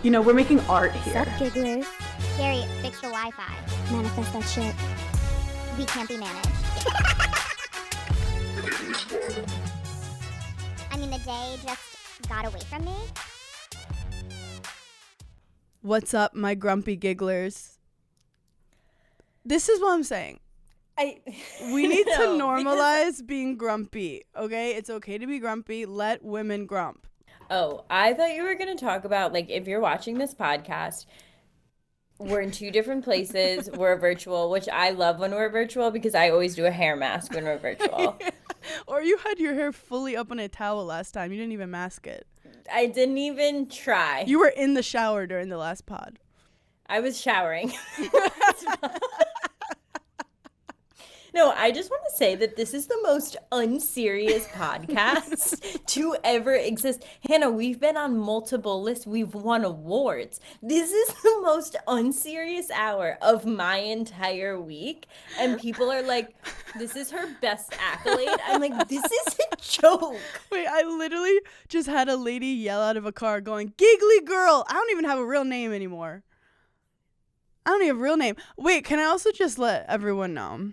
You know, we're making art here. Sup, gigglers? Gary, fix the Wi-Fi. Manifest that shit. We can't be managed. I mean, the day just got away from me. What's up, my grumpy gigglers? This is what I'm saying. We need to normalize being grumpy, okay? It's okay to be grumpy. Let women grump. Oh, I thought you were going to talk about, like, if you're watching this podcast, we're in two different places. We're virtual, which I love when we're virtual because I always do a hair mask when we're virtual. Or you had your hair fully up on a towel last time. You didn't even mask it. I didn't even try. You were in the shower during the last pod. I was showering. No, I just want to say that this is the most unserious podcast to ever exist. Hannah, we've been on multiple lists. We've won awards. This is the most unserious hour of my entire week. And people are like, this is her best accolade. I'm like, this is a joke. Wait, I literally just had a lady yell out of a car going, "Giggly girl." I don't even have a real name anymore. I don't even have a real name. Wait, can I also just let everyone know?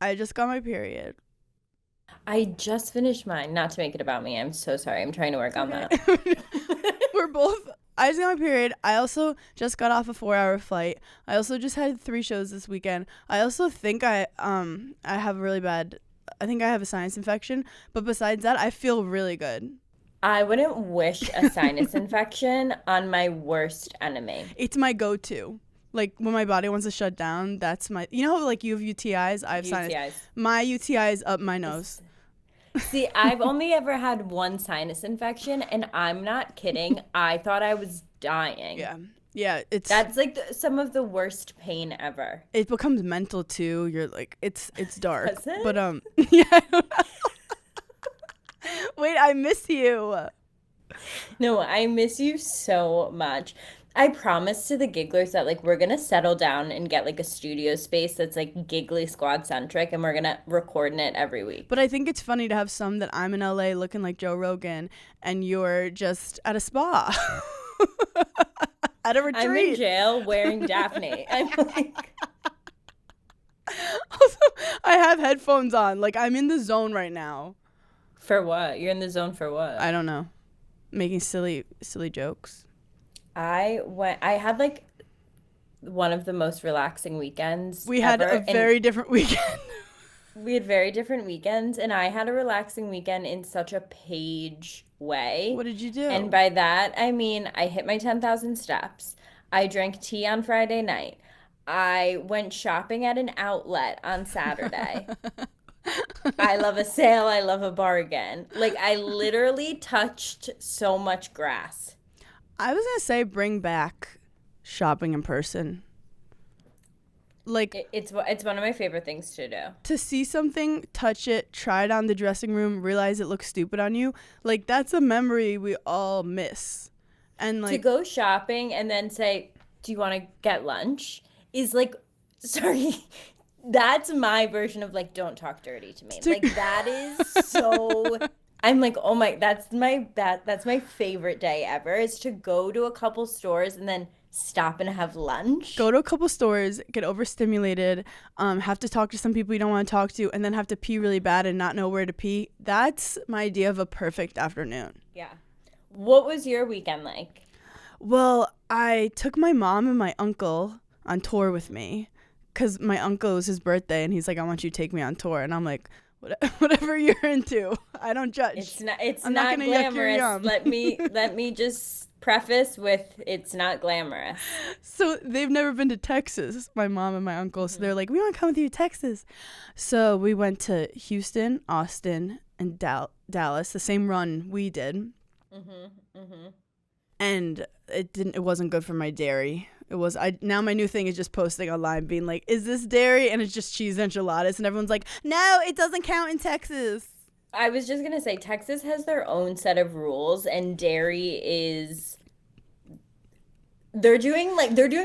I just got my period. I just finished mine. Not to make it about me. I'm so sorry. I'm trying to work on that. I just got my period. I also just got off a 4-hour flight. I also just had 3 shows this weekend. I also think I have I think I have a sinus infection. But besides that, I feel really good. I wouldn't wish a sinus infection on my worst enemy. It's my go-to. Like, when my body wants to shut down, that's my... You know how, like, you have UTIs? I have sinus. My UTI is up my nose. See, I've only ever had one sinus infection, and I'm not kidding. I thought I was dying. Yeah, it's... That's, like, some of the worst pain ever. It becomes mental, too. You're, like... It's dark. Does it? But, yeah, I don't know. Wait, I miss you. No, I miss you so much. I promised to the gigglers that, like, we're going to settle down and get, like, a studio space that's, like, Giggly Squad centric, and we're going to record in it every week. But I think it's funny to have some that I'm in LA looking like Joe Rogan, and you're just at a spa. At a retreat. I'm in jail wearing Daphne. I'm like... Also, I have headphones on. Like, I'm in the zone right now. For what? You're in the zone for what? I don't know. Making silly jokes. I had like one of the most relaxing weekends. We had a very different weekend. We had very different weekends, and I had a relaxing weekend in such a Paige way. What did you do? And by that, I mean I hit my 10,000 steps. I drank tea on Friday night. I went shopping at an outlet on Saturday. I love a sale. I love a bargain. Like, I literally touched so much grass. I was going to say bring back shopping in person. Like, it's one of my favorite things to do. To see something, touch it, try it on the dressing room, realize it looks stupid on you. Like, that's a memory we all miss. And like, to go shopping and then say, "Do you want to get lunch?" is like, sorry, that's my version of like, don't talk dirty to me. Like, that is so... I'm like, oh my, that's my favorite day ever, is to go to a couple stores and then stop and have lunch. Go to a couple stores, get overstimulated, have to talk to some people you don't want to talk to, and then have to pee really bad and not know where to pee. That's my idea of a perfect afternoon. Yeah. What was your weekend like? Well, I took my mom and my uncle on tour with me because my uncle, it was his birthday, and he's like, "I want you to take me on tour." And I'm like, whatever you're into, I don't judge. It's not glamorous. Let me just preface with, it's not glamorous. So they've never been to Texas, my mom and my uncle. So they're like, "We want to come with you to Texas." So we went to Houston, Austin, and Dallas, the same run we did. And it wasn't good for my dairy. Now my new thing is just posting online being like, "Is this dairy?" And it's just cheese enchiladas, and everyone's like, "No, it doesn't count in Texas." I was just gonna say, Texas has their own set of rules, and dairy is... They're doing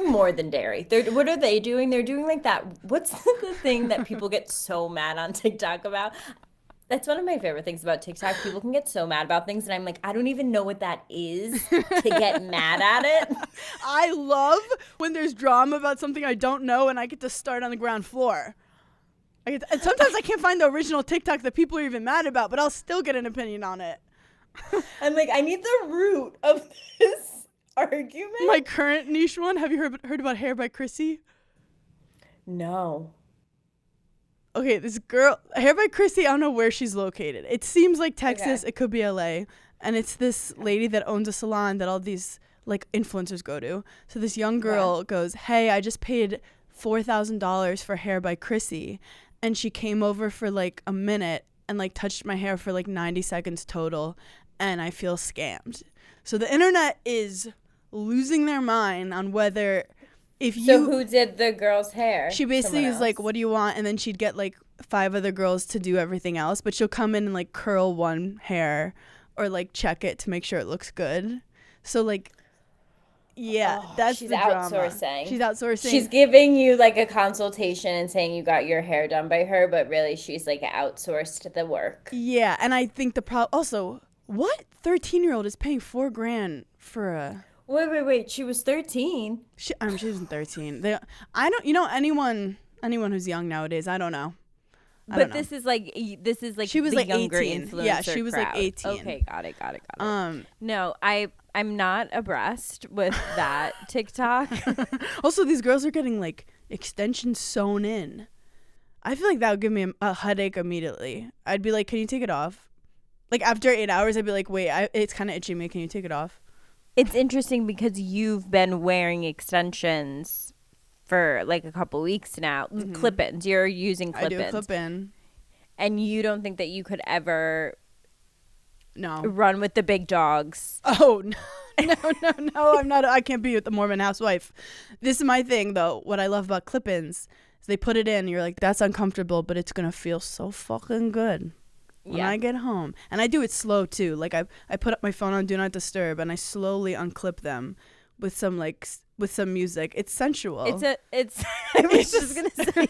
more than dairy. What are they doing? They're doing like that. What's the thing that people get so mad on TikTok about? That's one of my favorite things about TikTok. People can get so mad about things, and I'm like, I don't even know what that is to get mad at it. I love when there's drama about something I don't know and I get to start on the ground floor. And sometimes I can't find the original TikTok that people are even mad about, but I'll still get an opinion on it. I'm like, I need the root of this argument. My current niche one, have you heard about Hair by Chrissy? No. Okay, this girl, Hair by Chrissy, I don't know where she's located. It seems like Texas. Okay. It could be LA. And it's this lady that owns a salon that all these like influencers go to. So this young girl goes, hey, I just paid $4,000 for Hair by Chrissy. And she came over for like a minute and like touched my hair for like 90 seconds total. And I feel scammed. So the internet is losing their mind on whether... So who did the girl's hair? She basically is like, what do you want? And then she'd get like 5 other girls to do everything else. But she'll come in and like curl one hair or like check it to make sure it looks good. So like, yeah, that's she's the drama. outsourcing. She's outsourcing. She's giving you like a consultation and saying you got your hair done by her, but really she's like outsourced the work. Yeah, and I think the problem also, what 13-year-old is paying $4,000 for a... Wait. She was 13. She wasn't 13. I don't, you know, anyone who's young nowadays, I don't know. But this is like she was the like younger 18. influencer Yeah, she was crowd. like 18. Okay, got it. No, I'm not abreast with that TikTok. Also, these girls are getting like extensions sewn in. I feel like that would give me a headache immediately. I'd be like, can you take it off? Like after 8 hours, I'd be like, wait, it's kind of itching me. Can you take it off? It's interesting because you've been wearing extensions for like a couple weeks now. Mm-hmm. Clip-ins. You're using clip-ins. I do clip-in. And you don't think that you could ever no run with the big dogs? Oh, no, I'm not. I can't be with the Mormon housewife. This is my thing, though. What I love about clip-ins is they put it in. You're like, that's uncomfortable, but it's going to feel so fucking good when I get home. And I do it slow too. Like I put up my phone on Do Not Disturb and I slowly unclip them with some music. It's sensual. It's I was just gonna say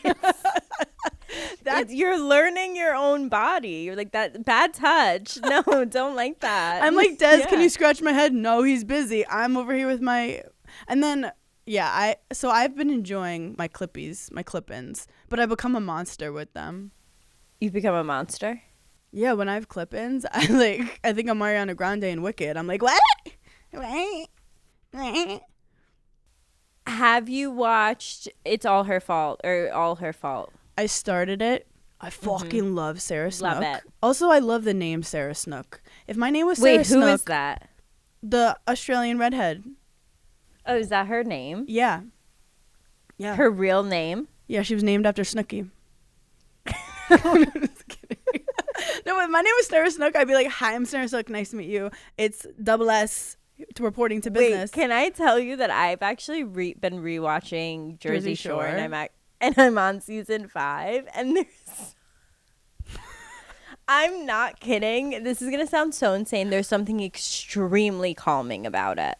you're learning your own body. You're like, that bad touch. No, don't like that. I'm like, Des, can you scratch my head? No, he's busy. I'm over here with my, and then so I've been enjoying my clip-ins, but I become a monster with them. You've become a monster? Yeah, when I have clip-ins, I think I'm Ariana Grande in Wicked. I'm like, what? Have you watched It's All Her Fault or All Her Fault? I started it. I fucking love Sarah Snook. Love it. Also, I love the name Sarah Snook. If my name was Sarah Snook. Wait, who is that? The Australian redhead. Oh, is that her name? Yeah. Her real name? Yeah, she was named after Snooki. Just kidding. No, if my name was Sarah Snook, I'd be like, hi, I'm Sarah Snook. Nice to meet you. It's double S to reporting to business. Wait, can I tell you that I've actually been rewatching Jersey Shore and I'm on season 5 and there's I'm not kidding. This is going to sound so insane. There's something extremely calming about it.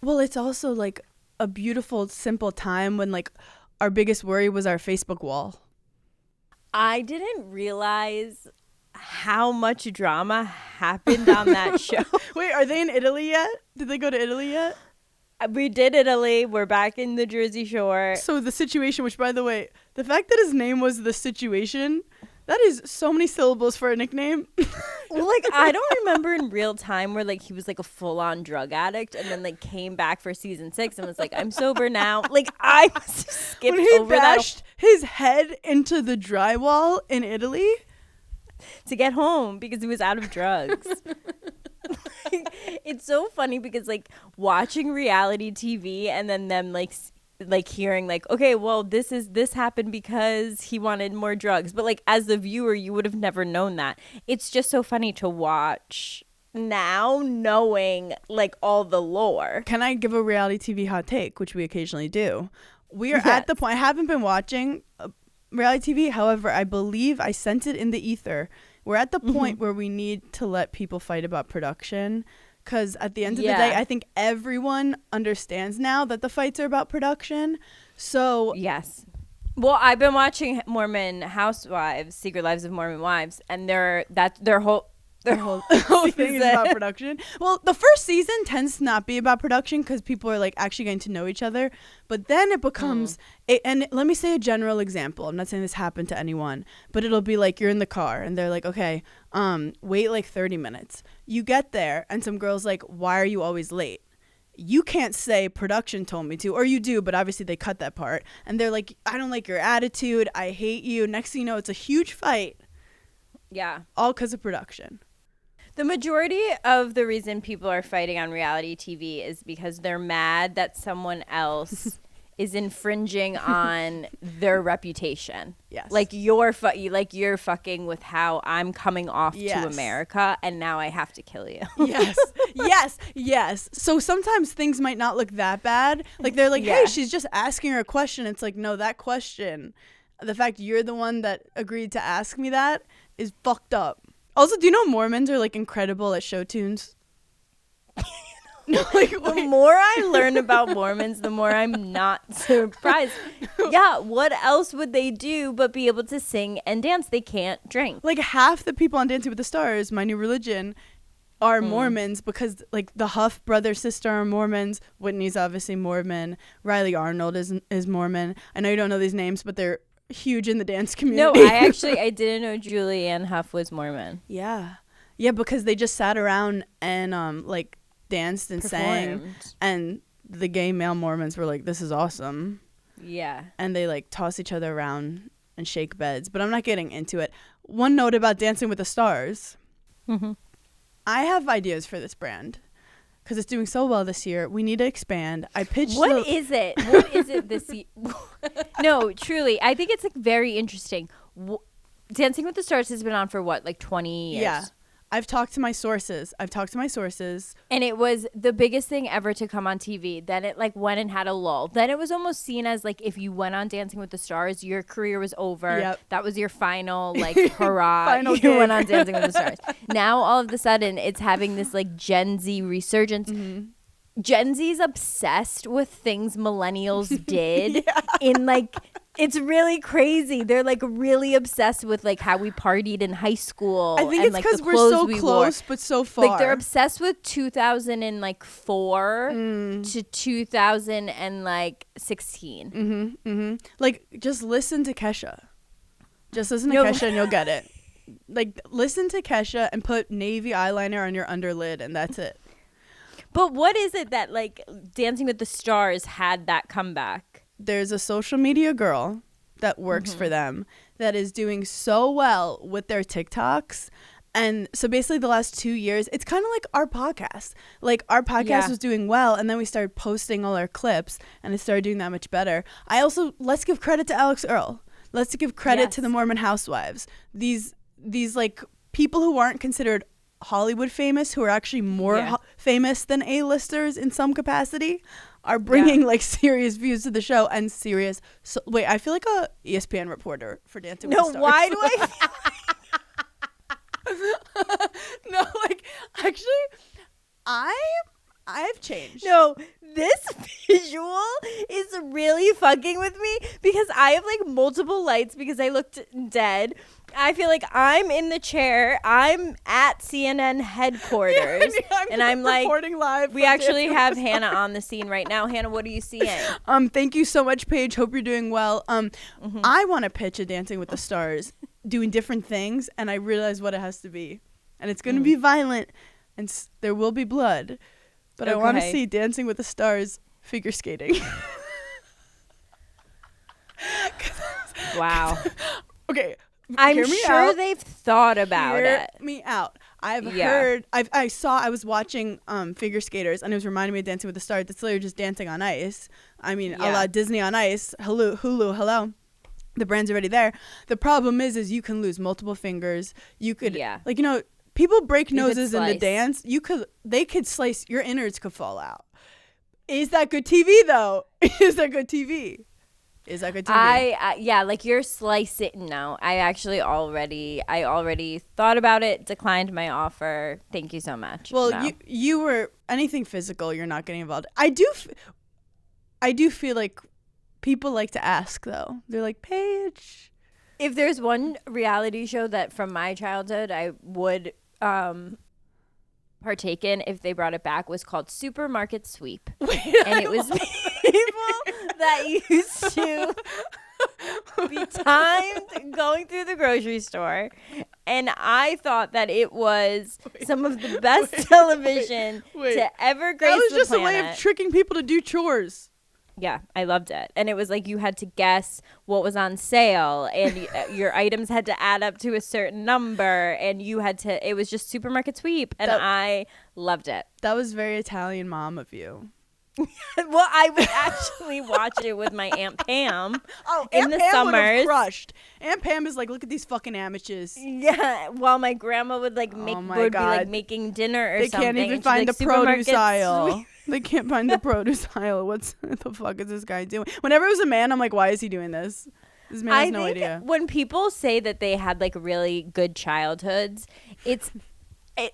Well, it's also like a beautiful, simple time when like our biggest worry was our Facebook wall. I didn't realize how much drama happened on that show. Wait, are they in Italy yet? Did they go to Italy yet? We did Italy. We're back in the Jersey Shore. So the situation, which by the way, the fact that his name was The Situation, that is so many syllables for a nickname. Well, like, I don't remember in real time where like he was like a full-on drug addict and then like came back for season 6 and was like, I'm sober now. Like, I skipped when he over bashed his head into the drywall in Italy to get home because he was out of drugs. Like, it's so funny because like watching reality TV and then them like hearing like, okay, well this happened because he wanted more drugs, but like as the viewer you would have never known that. It's just so funny to watch now knowing like all the lore. Can I give a reality TV hot take, which we occasionally do? We are at the point, I haven't been watching reality TV, however I believe I sent it in the ether. We're at the point where we need to let people fight about production, because at the end of the day, I think everyone understands now that the fights are about production. So yes, Well, I've been watching Mormon Housewives, Secret Lives of Mormon Wives, and their whole whole thing is season. about production. Well, the first season tends to not be about production because people are like actually getting to know each other. But then it becomes, and let me say a general example. I'm not saying this happened to anyone, but it'll be like you're in the car and they're like, okay, wait like 30 minutes. You get there and some girl's like, why are you always late? You can't say production told me to, or you do, but obviously they cut that part. And they're like, I don't like your attitude. I hate you. Next thing you know, it's a huge fight. Yeah. All because of production. The majority of the reason people are fighting on reality TV is because they're mad that someone else is infringing on their reputation. Yes. Like you're fucking with how I'm coming off Yes. to America, and now I have to kill you. Yes. So sometimes things might not look that bad. Like they're like, hey, she's just asking her a question. It's like, no, that question, the fact you're the one that agreed to ask me that is fucked up. Also, do you know Mormons are like incredible at show tunes? No, like, The more I learn about Mormons, the more I'm not surprised. Yeah, what else would they do but be able to sing and dance? They can't drink. like half the people on Dancing with the Stars, My New Religion, are Mormons because like the Huff brother sister are Mormons. Whitney's obviously Mormon. Riley Arnold is Mormon. I know you don't know these names, but they're huge in the dance community. No, I didn't know Julianne Hough was Mormon. Yeah, because they just sat around and like danced and sang, Performed. and the gay male Mormons were like, this is awesome. Yeah. And they like toss each other around and shake beds, but I'm not getting into it. One note about Dancing with the Stars. Mm-hmm. I have ideas for this brand because it's doing so well this year. We need to expand. I pitched What is it this year? No, truly, I think it's like very interesting. Dancing with the Stars has been on for what, like 20 years? Yeah. I've talked to my sources. And it was the biggest thing ever to come on TV. Then it like went and had a lull. Then it was almost seen as like if you went on Dancing with the Stars, your career was over. Yep. That was your final like hurrah. Final you went gig. on Dancing with the Stars. Now all of a sudden it's having this like Gen Z resurgence. Mm-hmm. Gen Z's obsessed with things millennials did in like it's really crazy. They're like really obsessed with like how we partied in high school. I think and, it's like, because the we're clothes so we close, wore. but so far. Like they're obsessed with 2004 to 2016. Like, just listen to Kesha. Just listen to Kesha and you'll get it. Like, listen to Kesha and put navy eyeliner on your underlid, and that's it. But what is it that like Dancing with the Stars had that comeback? There's a social media girl that works for them that is doing so well with their TikToks. And so basically the last 2 years, it's kind of like our podcast. Like our podcast was doing well, and then we started posting all our clips, and it started doing that much better. Let's give credit to Alex Earl. Let's give credit to the Mormon Housewives. These like people who aren't considered Hollywood famous, who are actually more famous than A-listers in some capacity, are bringing like serious views to the show and serious. So, wait, I feel like a ESPN reporter for Dancing with the Stars. No, why do I? No, like actually, I've changed. No, this visual is really fucking with me because I have like multiple lights because I looked dead. I feel like I'm in the chair. I'm at CNN headquarters, and I'm like, reporting live. we actually have Hannah on the scene right now. Hannah, what are you seeing? Thank you so much, Paige. Hope you're doing well. I want to pitch a Dancing with the Stars, doing different things, and I realize what it has to be, and it's going to be violent, and there will be blood, but I want to see Dancing with the Stars figure skating. Wow. Okay. I'm sure they've thought about Hear it. me out. I've heard. I was watching figure skaters, and it was reminding me of Dancing with the Stars. It's literally just dancing on ice. I mean, a la Disney on Ice. Hulu, hello. The brand's already there. The problem is you can lose multiple fingers. You could, like, you know, people break noses in the dance. They could slice, your innards could fall out. Is that good TV though? Is that good TV? Like you're slicing. No, I already thought about it, declined my offer. Thank you so much. Well, no. you were anything physical, you're not getting involved. I do feel like people like to ask, though. They're like, Paige. If there's one reality show that from my childhood I would partake in if they brought it back was called Supermarket Sweep. Wait, And it was people that used to be timed going through the grocery store. And I thought that it was some of the best television to ever grace That was the just planet. a way of tricking people to do chores. Yeah, I loved it. And it was like you had to guess what was on sale and your items had to add up to a certain number and you had to, it was just Supermarket Sweep. And I loved it. That was very Italian mom of you. Well, I would actually watch it with my Aunt Pam. Oh, in Aunt the Pam would have summers. crushed. Aunt Pam is like, look at these fucking amateurs. Yeah, while my grandma would like make Oh my would be like God. making dinner or They something. can't even and she'd find be the like, produce "Supermarket aisle. Sweep." They can't find the produce aisle. What the fuck is this guy doing? Whenever it was a man, I'm like, why is he doing this? This man has no idea. When people say that they had like really good childhoods,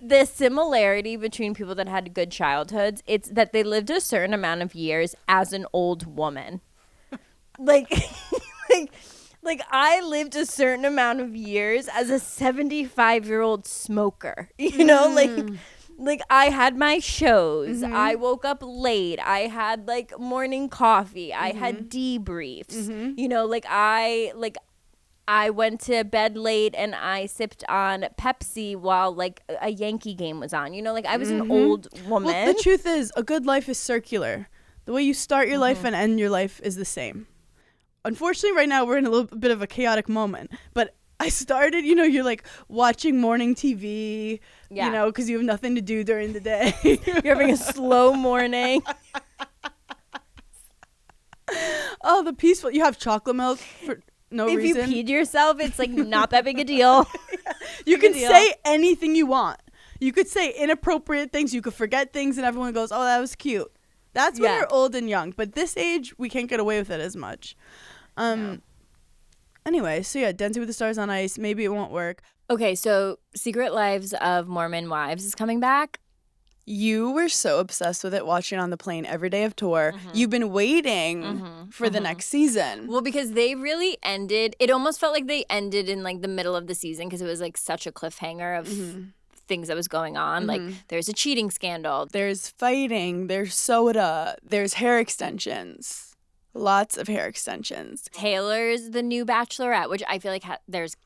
the similarity between people that had good childhoods, it's that they lived a certain amount of years as an old woman. Like, like I lived a certain amount of years as a 75-year-old smoker. You know, like I had my shows. I woke up late. I had like morning coffee. I had debriefs. You know, like I went to bed late and I sipped on Pepsi while like a Yankee game was on. You know, like I was an old woman. Well, the truth is, a good life is circular. The way you start your life and end your life is the same. Unfortunately, right now we're in a little bit of a chaotic moment. But I started, you know, you're like watching morning TV, you know, because you have nothing to do during the day. You're having a slow morning. Oh, the peaceful. You have chocolate milk for no reason. If you peed yourself, it's like not that big a deal. You can say anything you want. You could say inappropriate things. You could forget things and everyone goes, oh, that was cute. That's when you're old and young. But this age, we can't get away with it as much. No. Anyway, so yeah, Dancing with the Stars on Ice. Maybe it won't work. Okay, so Secret Lives of Mormon Wives is coming back. You were so obsessed with it, watching on the plane every day of tour. You've been waiting for the next season. Well, because they really ended, it almost felt like they ended in like the middle of the season because it was like such a cliffhanger of things that was going on. Like there's a cheating scandal. There's fighting, there's soda, there's hair extensions. Lots of hair extensions. Taylor's the new Bachelorette, which I feel like there's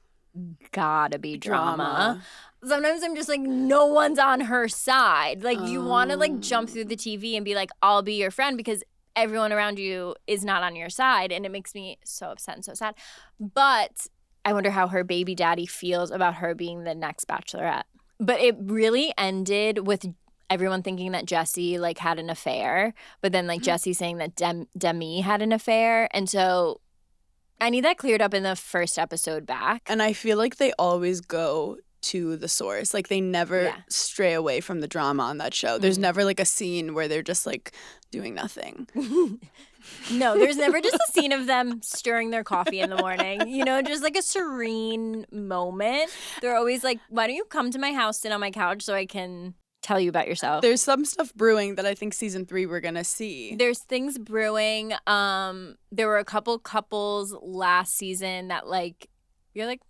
gotta be drama. Sometimes I'm just like, no one's on her side. Like, you want to like jump through the TV and be like, I'll be your friend because everyone around you is not on your side. And it makes me so upset and so sad. But I wonder how her baby daddy feels about her being the next Bachelorette. But it really ended with everyone thinking that Jesse like had an affair, but then like Jesse saying that Demi had an affair. And so I need that cleared up in the first episode back. And I feel like they always go to the source. Like they never stray away from the drama on that show. There's never like a scene where they're just like doing nothing. No, there's never just a scene of them stirring their coffee in the morning. You know, just like a serene moment. They're always like, why don't you come to my house, sit on my couch so I can tell you about yourself. There's some stuff brewing that I think season 3 we're gonna see. There's things brewing. There were a couple couples last season that like you're like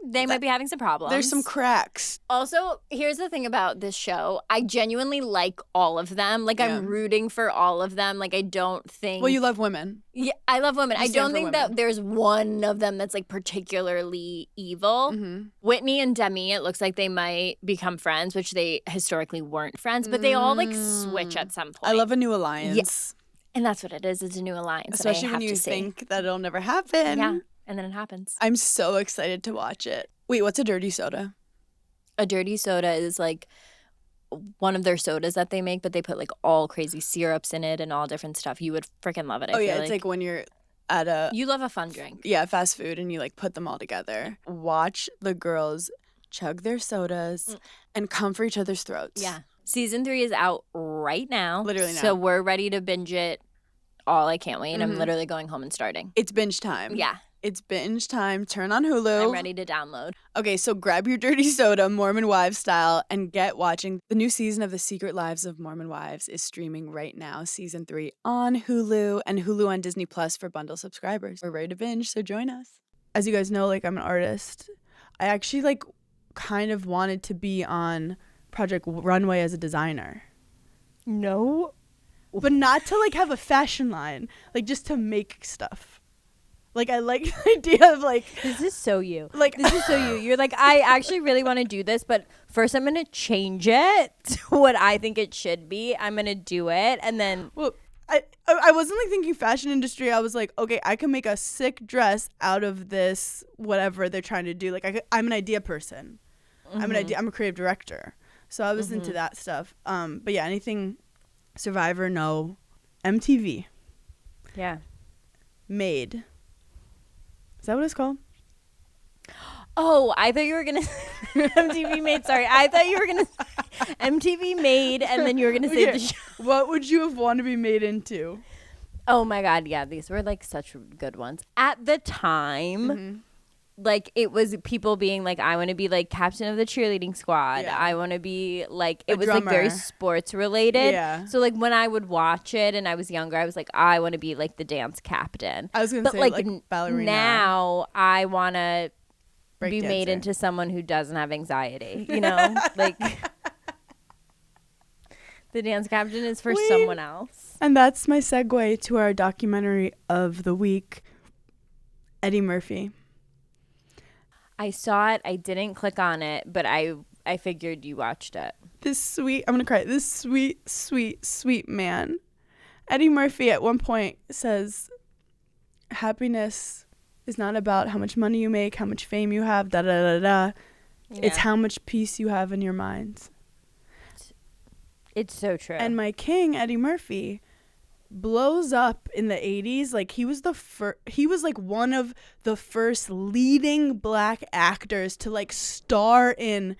they might be having some problems. There's some cracks. Also, here's the thing about this show. I genuinely like all of them. Like I'm rooting for all of them. Like I don't think. Well, you love women. Yeah, I love women. I don't think women. that there's one of them that's like particularly evil. Whitney and Demi, it looks like they might become friends, which they historically weren't friends, but they all like switch at some point. I love a new alliance. Yes. And that's what it is. It's a new alliance. Especially when you think that it'll never happen. Yeah. And then it happens. I'm so excited to watch it. Wait, what's a dirty soda? A dirty soda is like one of their sodas that they make, but they put like all crazy syrups in it and all different stuff. You would freaking love it. Oh, yeah. It's like when you're at a... You love a fun drink. Yeah, fast food, and you like put them all together. Watch the girls chug their sodas and come for each other's throats. Yeah. Season 3 is out right now. Literally now. So we're ready to binge it all. I can't wait. I'm literally going home and starting. It's binge time. Yeah. It's binge time. Turn on Hulu. I'm ready to download. Okay, so grab your dirty soda, Mormon Wives style, and get watching. The new season of The Secret Lives of Mormon Wives is streaming right now, season 3 on Hulu and Hulu on Disney Plus for bundle subscribers. We're ready to binge, so join us. As you guys know, like, I'm an artist. I actually, like, kind of wanted to be on Project Runway as a designer. No. But not to, like, have a fashion line. Like, just to make stuff. Like, I like the idea of, like... This is so you. Like, this is so you. You're like, I actually really want to do this, but first I'm going to change it to what I think it should be. I'm going to do it, and then... Well, I wasn't, like, thinking fashion industry. I was like, okay, I can make a sick dress out of this, whatever they're trying to do. Like, I'm an idea person. Mm-hmm. I'm a creative director. So I was into that stuff. But yeah, anything Survivor, no. MTV. Yeah. Made. Is that what it's called? Oh, I thought you were going to MTV Made. Sorry. I thought you were going to MTV Made, and then you were going to say the show. What would you have wanted to be made into? Oh, my God. Yeah, these were, like, such good ones. At the time, like, it was people being like, I want to be, like, captain of the cheerleading squad. Yeah. I want to be, like, A it was, like, very drummer. sports related. Yeah. So, like, when I would watch it and I was younger, I was like, I want to be, like, the dance captain. I was going to say, like ballerina. Now I want to Break be made dancer. into someone who doesn't have anxiety, you know? Like, the dance captain is for someone else. And that's my segue to our documentary of the week, Eddie Murphy. I saw it. I didn't click on it, but I figured you watched it. This sweet, I'm going to cry, this sweet, sweet, sweet man. Eddie Murphy at one point says, happiness is not about how much money you make, how much fame you have, da da da da. It's Yeah. how much peace you have in your mind. It's so true. And my king, Eddie Murphy, blows up in the 80s. Like, he was like one of the first leading black actors to, like, star in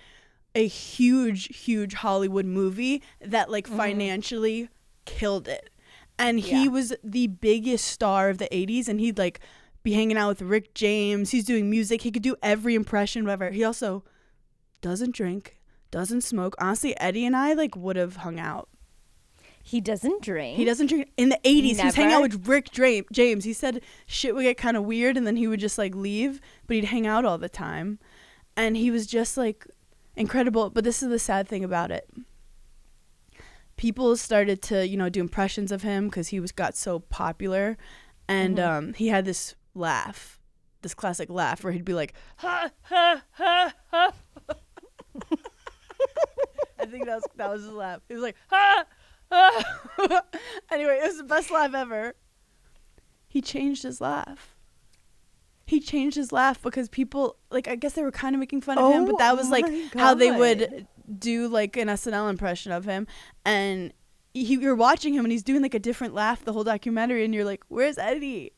a huge Hollywood movie that, like, financially killed it. And he was the biggest star of the 80s, and he'd, like, be hanging out with Rick James. He's doing music. He could do every impression, whatever. He also doesn't drink, doesn't smoke. Honestly, Eddie and I, like, would have hung out. he doesn't drink. He doesn't drink. In the 80s, he was hanging out Never? with Rick James. He said shit would get kind of weird, and then he would just, like, leave, but he'd hang out all the time. And he was just, like, incredible. But this is the sad thing about it. People started to, you know, do impressions of him because he got so popular. And he had this laugh, this classic laugh where he'd be like, ha, ha, ha, ha. I think that was his laugh. He was like, ha, ha. Anyway, it was the best laugh ever. He changed his laugh. He changed his laugh because people, like, I guess they were kind of making fun of him, but that was, like, how they would do, like, an SNL impression of him. And you're watching him, and he's doing, like, a different laugh the whole documentary, and you're like, where's Eddie?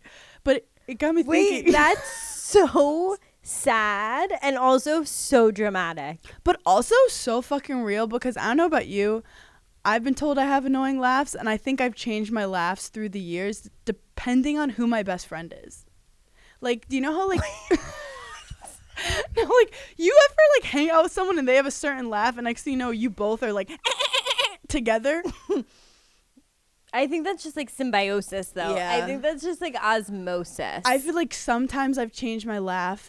But it got me thinking. Wait, that's so sad and also so dramatic. But also so fucking real, because I don't know about you, I've been told I have annoying laughs, and I think I've changed my laughs through the years depending on who my best friend is. Like, do you know how, like, no, like, you ever, like, hang out with someone and they have a certain laugh, and next thing you know, you both are, like, together? I think that's just, like, symbiosis, though. Yeah. I think that's just, like, osmosis. I feel like sometimes I've changed my laugh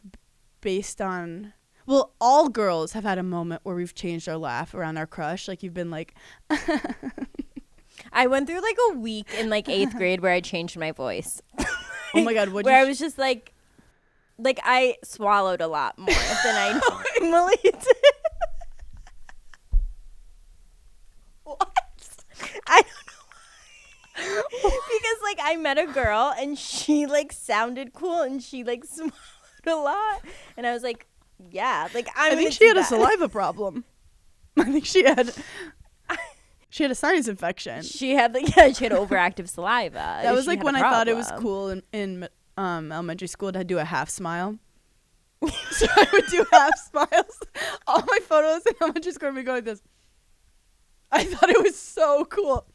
based on, well, all girls have had a moment where we've changed our laugh around our crush. Like, you've been like, I went through, like, a week in, like, 8th grade where I changed my voice. oh my God, where I was just, like, I swallowed a lot more than I normally did. What? I don't know why. Because, like, I met a girl and she, like, sounded cool and she, like, swallowed a lot. And I was like, yeah, like, I think she had a saliva problem. I think she had a sinus infection. She had, like, yeah, she had overactive saliva. That was, She like, had when a I thought it was problem. cool in elementary school to do a half smile. So I would do half smiles. All my photos in elementary school would go like this. I thought it was so cool.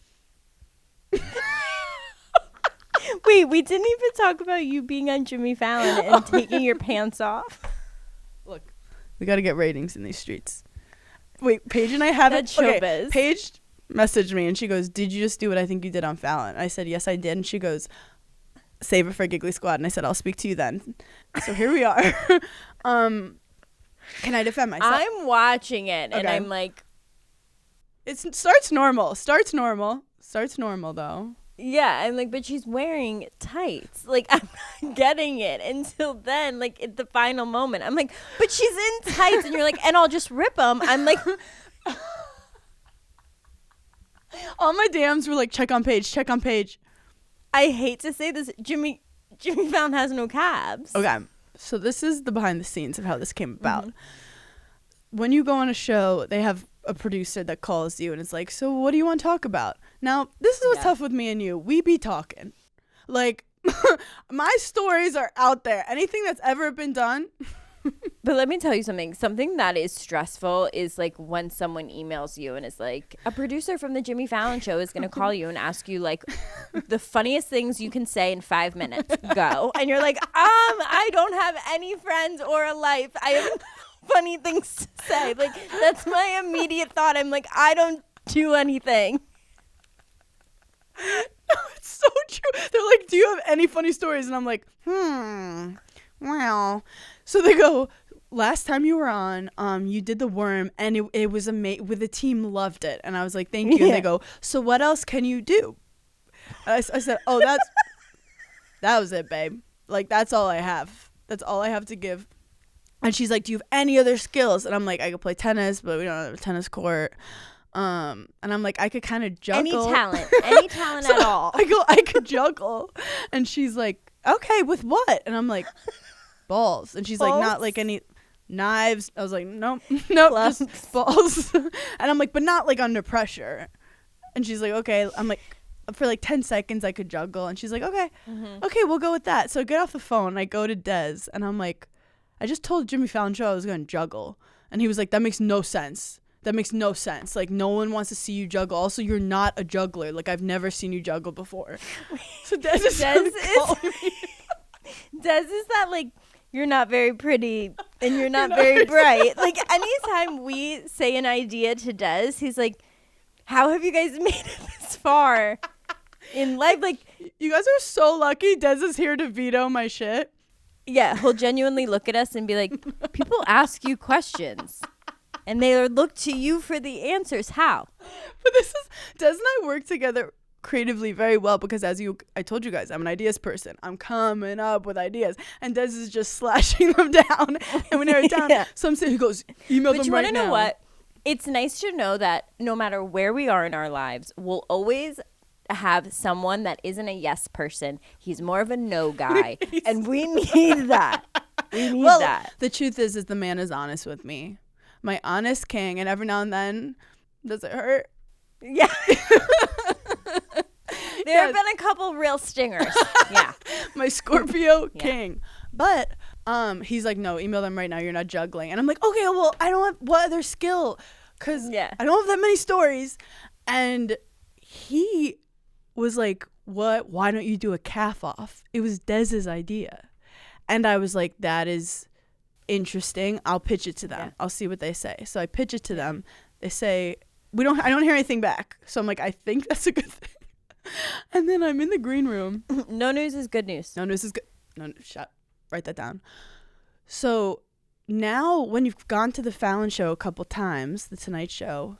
Wait, Wait, we didn't even talk about you being on Jimmy Fallon and taking your pants off. Look, we got to get ratings in these streets. Wait, Paige and I haven't. That's showbiz. Paige messaged me and she goes, "Did you just do what I think you did on Fallon?" I said, "Yes, I did." And she goes, "Save it for Giggly Squad." And I said, "I'll speak to you then." So here we are. Can I defend myself? I'm watching it and Okay. I'm like, It starts normal. Starts normal though. yeah, I'm like, but she's wearing tights. Like, I'm not getting it until then, like, at the final moment. I'm like, but she's in tights. And you're like, and I'll just rip them. I'm like, All my DMs were like, check on Paige, check on Paige. I hate to say this. Jimmy Fallon has no calves. Okay. So this is the behind the scenes of how this came about. When you go on a show, they have a producer that calls you and it's like, so what do you want to talk about? Now, this is what's tough with me and you. We be talking. Like, my stories are out there. Anything that's ever been done. But let me tell you something. Something that is stressful is like when someone emails you and is like, a producer from the Jimmy Fallon show is going to call you and ask you like the funniest things you can say in 5 minutes. Go. And you're like, I don't have any friends or a life. I have funny things to say. Like, that's my immediate thought. I'm like, I don't do anything. No, it's so true. They're like, do you have any funny stories? And I'm like, well. So they go, last time you were on, you did the worm and it was amazing. With the team loved it. And I was like, thank you. Yeah. And they go, so what else can you do? I said, oh, that was it, babe. Like, that's all I have. That's all I have to give. And she's like, do you have any other skills? And I'm like, I could play tennis, but we don't have a tennis court. And I'm like, I could kind of juggle. Any talent So at all. I could juggle. And she's like, okay, with what? And I'm like, balls. And she's like, not like any knives. I was like, nope, just balls. And I'm like, but not like under pressure. And she's like, okay. I'm like, for like 10 seconds I could juggle. And she's like, okay, okay, we'll go with that. So I get off the phone. I go to Des and I'm like, I just told Jimmy Fallon show I was going to juggle. And he was like, that makes no sense. That makes no sense. Like, no one wants to see you juggle. Also, you're not a juggler. Like, I've never seen you juggle before. So Des is calling me. Des is that, like, you're not very pretty and you're not very bright. Like, anytime we say an idea to Des, he's like, how have you guys made it this far in life? Like, you guys are so lucky Des is here to veto my shit. yeah, he'll genuinely look at us and be like, people ask you questions and they look to you for the answers. How? But Des and I work together creatively very well because I told you guys, I'm an ideas person. I'm coming up with ideas. And Des is just slashing them down. And we narrow it down. Yeah. So I'm saying, he goes, email them right now. But you want to know what? It's nice to know that no matter where we are in our lives, we'll always have someone that isn't a yes person. He's more of a no guy. And we need that. We need that. The truth is the man is honest with me. My honest king. And every now and then, does it hurt? Yeah. There have been a couple real stingers. Yeah. My Scorpio king. But he's like, no, email them right now. You're not juggling. And I'm like, okay, well, I don't have what other skill? Because I don't have that many stories. And he was like, what? Why don't you do a calf off? It was Dez's idea. And I was like, that is interesting. I'll pitch it to them. I'll see what they say. So I pitch it to them. They say, I don't hear anything back. So I'm like, I think that's a good thing. And then I'm in the green room. No news is good news. No news is good. No, shut. Write that down. So now when you've gone to the Fallon show a couple times, the Tonight Show,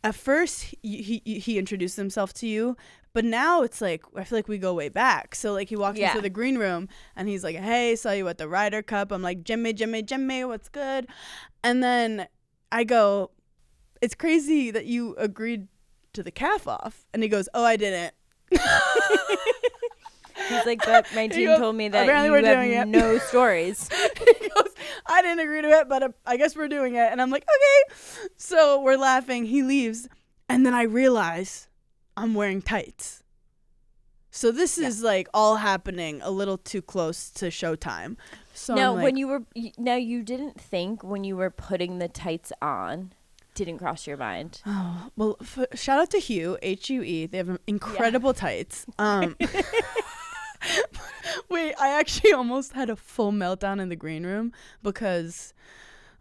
at first he introduced himself to you, but now it's like, I feel like we go way back. So like he walks into the green room and he's like, hey, saw you at the Ryder Cup. I'm like, Jimmy, what's good? And then I go, it's crazy that you agreed to the calf off. And he goes, oh, I didn't. He's like, but my team told me that you have no stories. He goes, I didn't agree to it, but I guess we're doing it. And I'm like, okay. So we're laughing. He leaves. And then I realize I'm wearing tights. So this is like all happening a little too close to showtime. So now, I'm like, you didn't think when you were putting the tights on didn't cross your mind? Oh, well, shout out to Hue, Hue. They have incredible tights. Wait, I actually almost had a full meltdown in the green room because,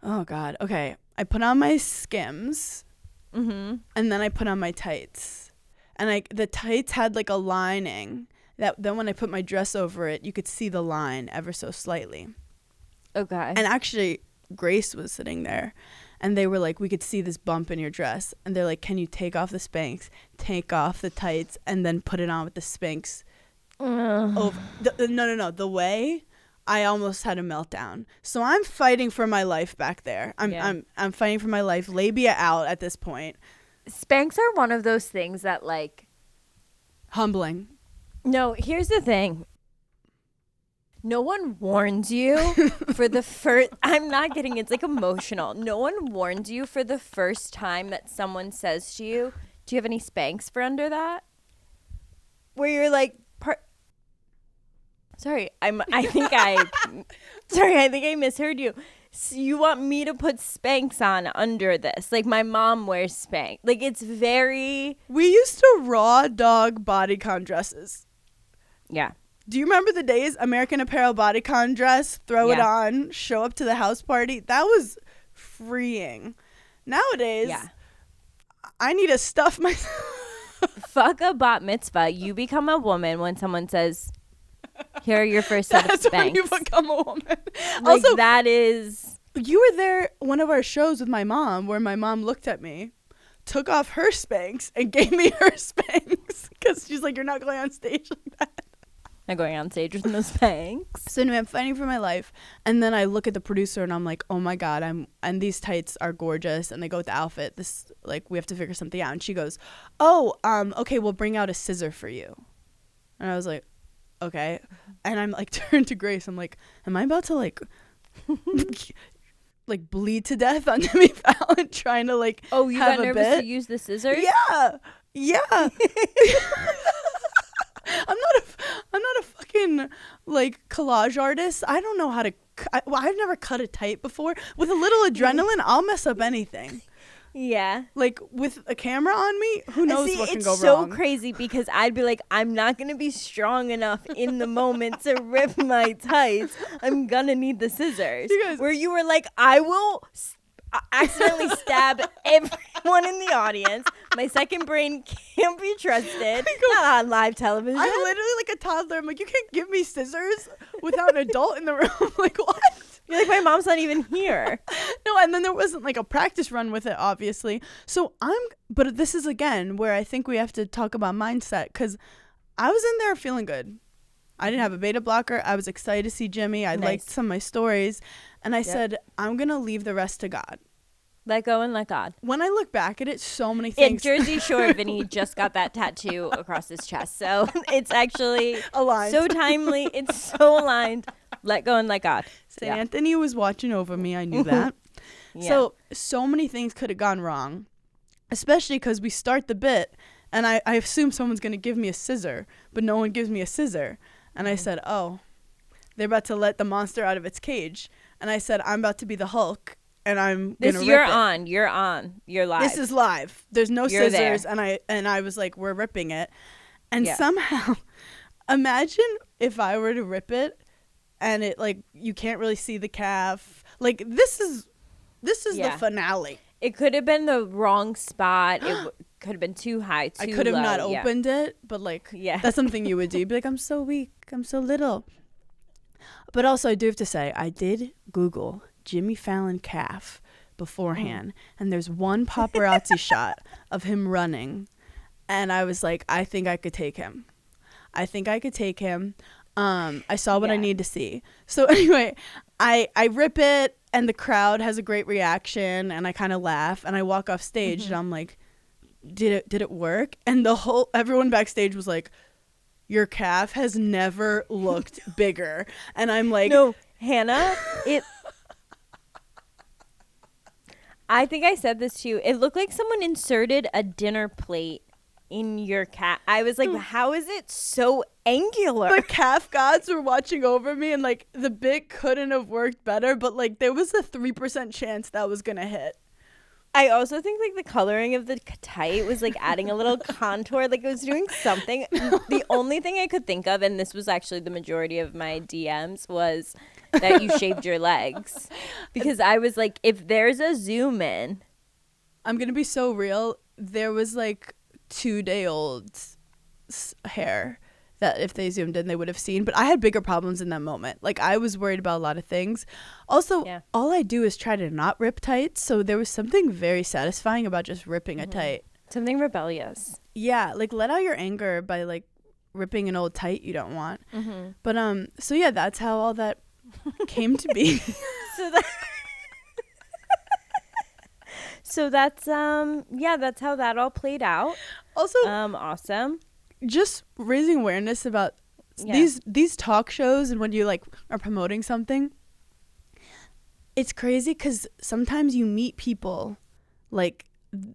oh God. Okay, I put on my Skims, and then I put on my tights, and the tights had like a lining that then when I put my dress over it, you could see the line ever so slightly. Okay. And actually, Grace was sitting there, and they were like, we could see this bump in your dress, and they're like, can you take off the Spanx, take off the tights, and then put it on with the Spanx? Over no, the way I almost had a meltdown. So I'm fighting for my life back there. I'm fighting for my life, labia out at this point. Spanx are one of those things that like Humbling. No, here's the thing. No one warns you for the first I'm not kidding, it's like emotional. No one warns you for the first time that someone says to you, "Do you have any Spanx for under that?" Where you're like I think I misheard you. So you want me to put Spanx on under this? Like my mom wears Spanx. Like it's very. We used to raw dog bodycon dresses. Yeah. Do you remember the days? American Apparel bodycon dress, throw it on, show up to the house party. That was freeing. Nowadays, I need to stuff myself. Fuck a bat mitzvah. You become a woman when someone says, "Here are your first set of Spanx." That's when you become a woman. Like also, that is. You were there one of our shows with my mom, where my mom looked at me, took off her Spanx, and gave me her Spanx because she's like, "You're not going on stage like that." I'm going on stage with no Spanx. So anyway, I'm fighting for my life, and then I look at the producer and I'm like, "Oh my God, and these tights are gorgeous," and they go with the outfit. This like we have to figure something out, and she goes, "Oh, okay, we'll bring out a scissor for you," and I was like, "Okay," and I'm like turned to Grace. I'm like, "Am I about to like like bleed to death on Jimmy Fallon trying to like oh you have got a nervous bit?" to use the scissors? Yeah. I'm not a fucking like collage artist. I don't know how to. I've never cut a tight before. With a little adrenaline, I'll mess up anything. Yeah. Like with a camera on me, who knows what can go wrong? It's so crazy because I'd be like, I'm not gonna be strong enough in the moment to rip my tights. I'm gonna need the scissors. Where you were like, I will accidentally stab everyone in the audience. My second brain can't be trusted. Not on live television. I'm literally like a toddler. I'm like, you can't give me scissors without an adult in the room. Like, what? You're like, my mom's not even here. No, and then there wasn't like a practice run with it, obviously. So but this is again where I think we have to talk about mindset, because I was in there feeling good. I didn't have a beta blocker. I was excited to see Jimmy. I liked some of my stories. And I said, I'm going to leave the rest to God. Let go and let God. When I look back at it, so many things. In Jersey Shore, Vinny just got that tattoo across his chest. So it's actually aligned. So timely. It's so aligned. Let go and let God. St. Anthony was watching over me. I knew that. So many things could have gone wrong, especially because we start the bit and I assume someone's going to give me a scissor, but no one gives me a scissor. And I said, oh, they're about to let the monster out of its cage. And I said, I'm about to be the Hulk, and I'm going to rip it. You're on. You're live. This is live. There's no scissors. There. And I was like, we're ripping it. And somehow, imagine if I were to rip it, and it, like, you can't really see the calf. Like, this is the finale. It could have been the wrong spot. It could have been too high, too low. I could have not opened it, but, like, that's something you would do. You'd be like, I'm so weak. I'm so little. But also, I do have to say, I did Google Jimmy Fallon calf beforehand, and there's one paparazzi shot of him running, and I was like, I think I could take him. I saw what I need to see. So anyway, I rip it, and the crowd has a great reaction, and I kind of laugh, and I walk off stage, and I'm like, did it work? And everyone backstage was like, your calf has never looked bigger. And I'm like, no, Hannah, I think I said this to you. It looked like someone inserted a dinner plate in your calf. I was like, how is it so angular? The calf gods were watching over me, and like the bit couldn't have worked better, but like there was a 3% chance that was gonna hit. I also think like the coloring of the tight was like adding a little contour, like it was doing something. The only thing I could think of, and this was actually the majority of my DMs, was that you shaved your legs, because I was like, if there's a zoom in, I'm gonna be so real. There was like 2-day-old hair that if they zoomed in they would have seen, but I had bigger problems in that moment. Like I was worried about a lot of things. Also, all I do is try to not rip tights, so there was something very satisfying about just ripping a tight. something rebellious. Yeah, like let out your anger by like ripping an old tight you don't want. But so yeah, that's how all that came to be. So that's that's how that all played out. Also, awesome. Just raising awareness about these talk shows, and when you like are promoting something, it's crazy because sometimes you meet people like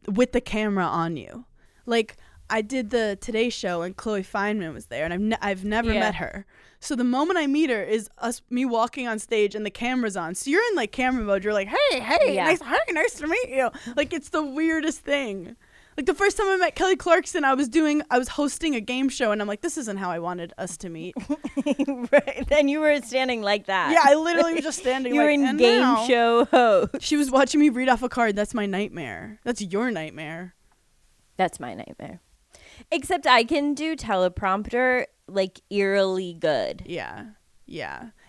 with the camera on you. Like I did the Today Show and Chloe Fineman was there, and I've never met her. So the moment I meet her is me walking on stage and the camera's on. So you're in like camera mode. You're like, hey, nice to meet you. Like it's the weirdest thing. Like the first time I met Kelly Clarkson, I was hosting a game show, and I'm like, this isn't how I wanted us to meet. Right. Then you were standing like that. Yeah, I literally was just standing you were like, in game show host. She was watching me read off a card. That's my nightmare. That's your nightmare. That's my nightmare. Except I can do teleprompter like eerily good. Yeah.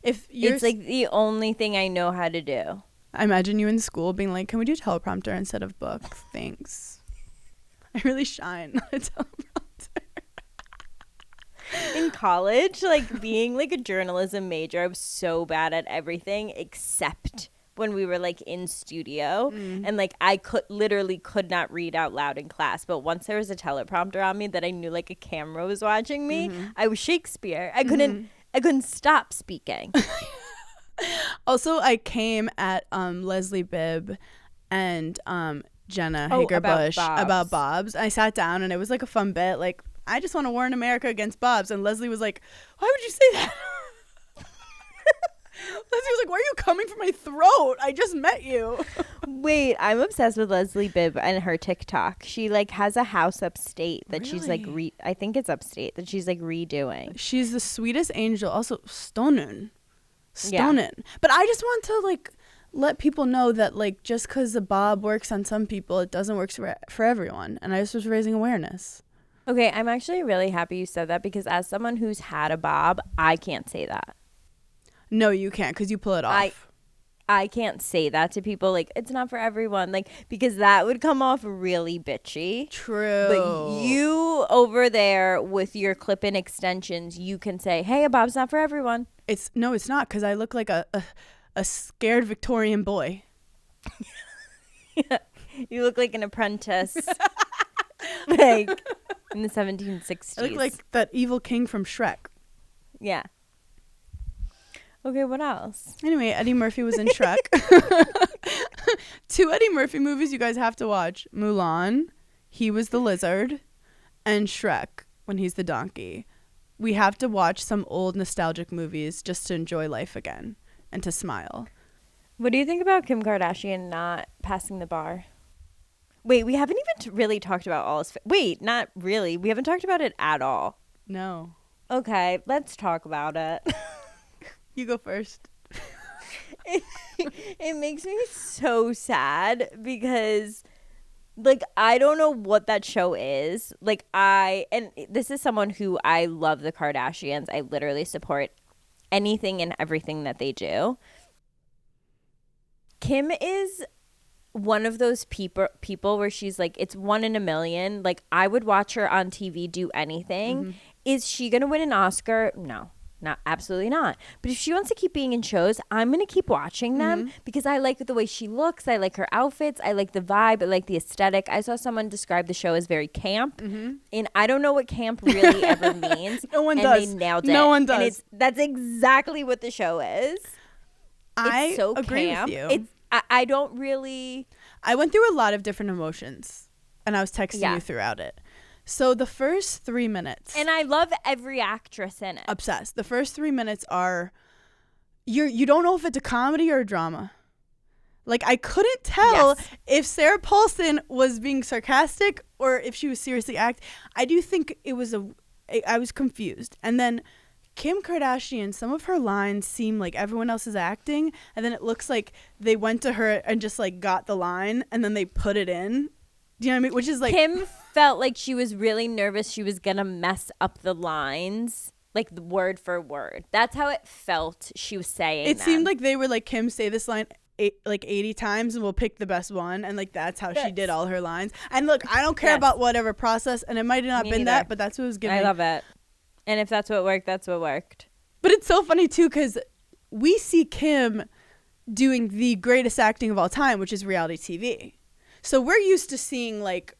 It's like the only thing I know how to do. I imagine you in school being like, can we do teleprompter instead of book? Thanks. I really shine on a teleprompter. In college, like being like a journalism major, I was so bad at everything except when we were like in studio and like I could not read out loud in class, but once there was a teleprompter on me that I knew like a camera was watching me, I was Shakespeare. I couldn't stop speaking. Also, I came at Leslie Bibb and Jenna Hager-Bush about Bob's. I sat down and it was like a fun bit, like I just want to warn America against Bob's, and Leslie was like, why would you say that? Leslie was like, why are you coming for my throat? I just met you. Wait, I'm obsessed with Leslie Bibb and her TikTok. She like has a house upstate that she's like I think it's upstate that she's like redoing. She's the sweetest angel. Also stunning. But I just want to like let people know that like just because a bob works on some people, it doesn't work for everyone. And I just was raising awareness. Okay, I'm actually really happy you said that, because as someone who's had a bob, I can't say that. No, you can't, because you pull it off. I can't say that to people, like, it's not for everyone, like, because that would come off really bitchy. True. But you over there with your clip-in extensions, you can say, hey, a bob's not for everyone. It's not, because I look like a scared Victorian boy. Yeah. You look like an apprentice. Like, in the 1760s. I look like that evil king from Shrek. Yeah. Okay, what else? Anyway, Eddie Murphy was in Shrek. 2 Eddie Murphy movies you guys have to watch. Mulan, he was the lizard, and Shrek, when he's the donkey. We have to watch some old nostalgic movies just to enjoy life again and to smile. What do you think about Kim Kardashian not passing the bar? Wait, we haven't even really talked about all his... Wait, not really. We haven't talked about it at all. No. Okay, let's talk about it. You go first. It makes me so sad because, like, I don't know what that show is. Like, and this is someone who I love the Kardashians. I literally support anything and everything that they do. Kim is one of those people where she's like, it's 1 in a million. Like, I would watch her on TV do anything. Is she going to win an Oscar? No. Not absolutely not. But if she wants to keep being in shows, I'm going to keep watching them because I like the way she looks. I like her outfits. I like the vibe. I like the aesthetic. I saw someone describe the show as very camp. And I don't know what camp really ever means. No one does. And they nailed it. No one does. And that's exactly what the show is. I it's so agree camp. with you. I don't really... I went through a lot of different emotions, and I was texting you throughout it. So the first 3 minutes, and I love every actress in it. Obsessed. The first 3 minutes are, you don't know if it's a comedy or a drama. Like, I couldn't tell Yes. if Sarah Paulson was being sarcastic or if she was seriously acting. I do think it was I was confused. And then Kim Kardashian, some of her lines seem like everyone else is acting, and then it looks like they went to her and just like got the line and then they put it in. Do you know what I mean? Which is like, Kim felt like she was really nervous she was gonna mess up the lines, like the word for word. That's how it felt she was saying it them. seemed like they were like, Kim, say this line 80 times and we'll pick the best one, and like that's how she did all her lines. And look, I don't care Yes. about whatever process, and it might have not Me been neither. that, but that's what it was giving. I love it. And if that's what worked, that's what worked. But it's so funny too, because we see Kim doing the greatest acting of all time, which is reality TV. So we're used to seeing, like,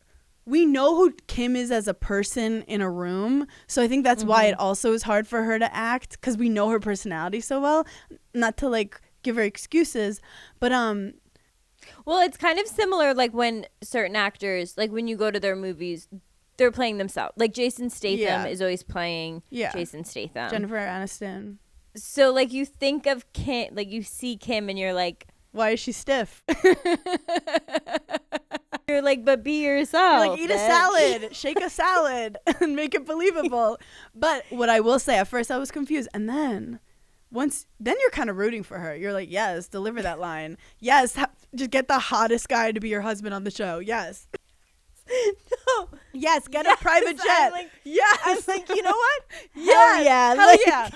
we know who Kim is as a person in a room. So I think that's why it also is hard for her to act, because we know her personality so well. Not to like give her excuses, but Well, it's kind of similar, like when certain actors, like when you go to their movies, they're playing themselves. Like Jason Statham Yeah. is always playing Yeah. Jason Statham. Jennifer Aniston. So like you think of Kim, like you see Kim and you're like, Why is she stiff? but be yourself. You're like, eat a bitch. salad, shake a salad, and make it believable. But what I will say, at first I was confused, and then you're kind of rooting for her. You're like, yes, deliver that line. Yes, just get the hottest guy to be your husband on the show. Yes. No. Yes, get Yes, a private I'm jet. like- Yes. I'm like, you know what? Yes. Hell yeah. Hell Like- yeah.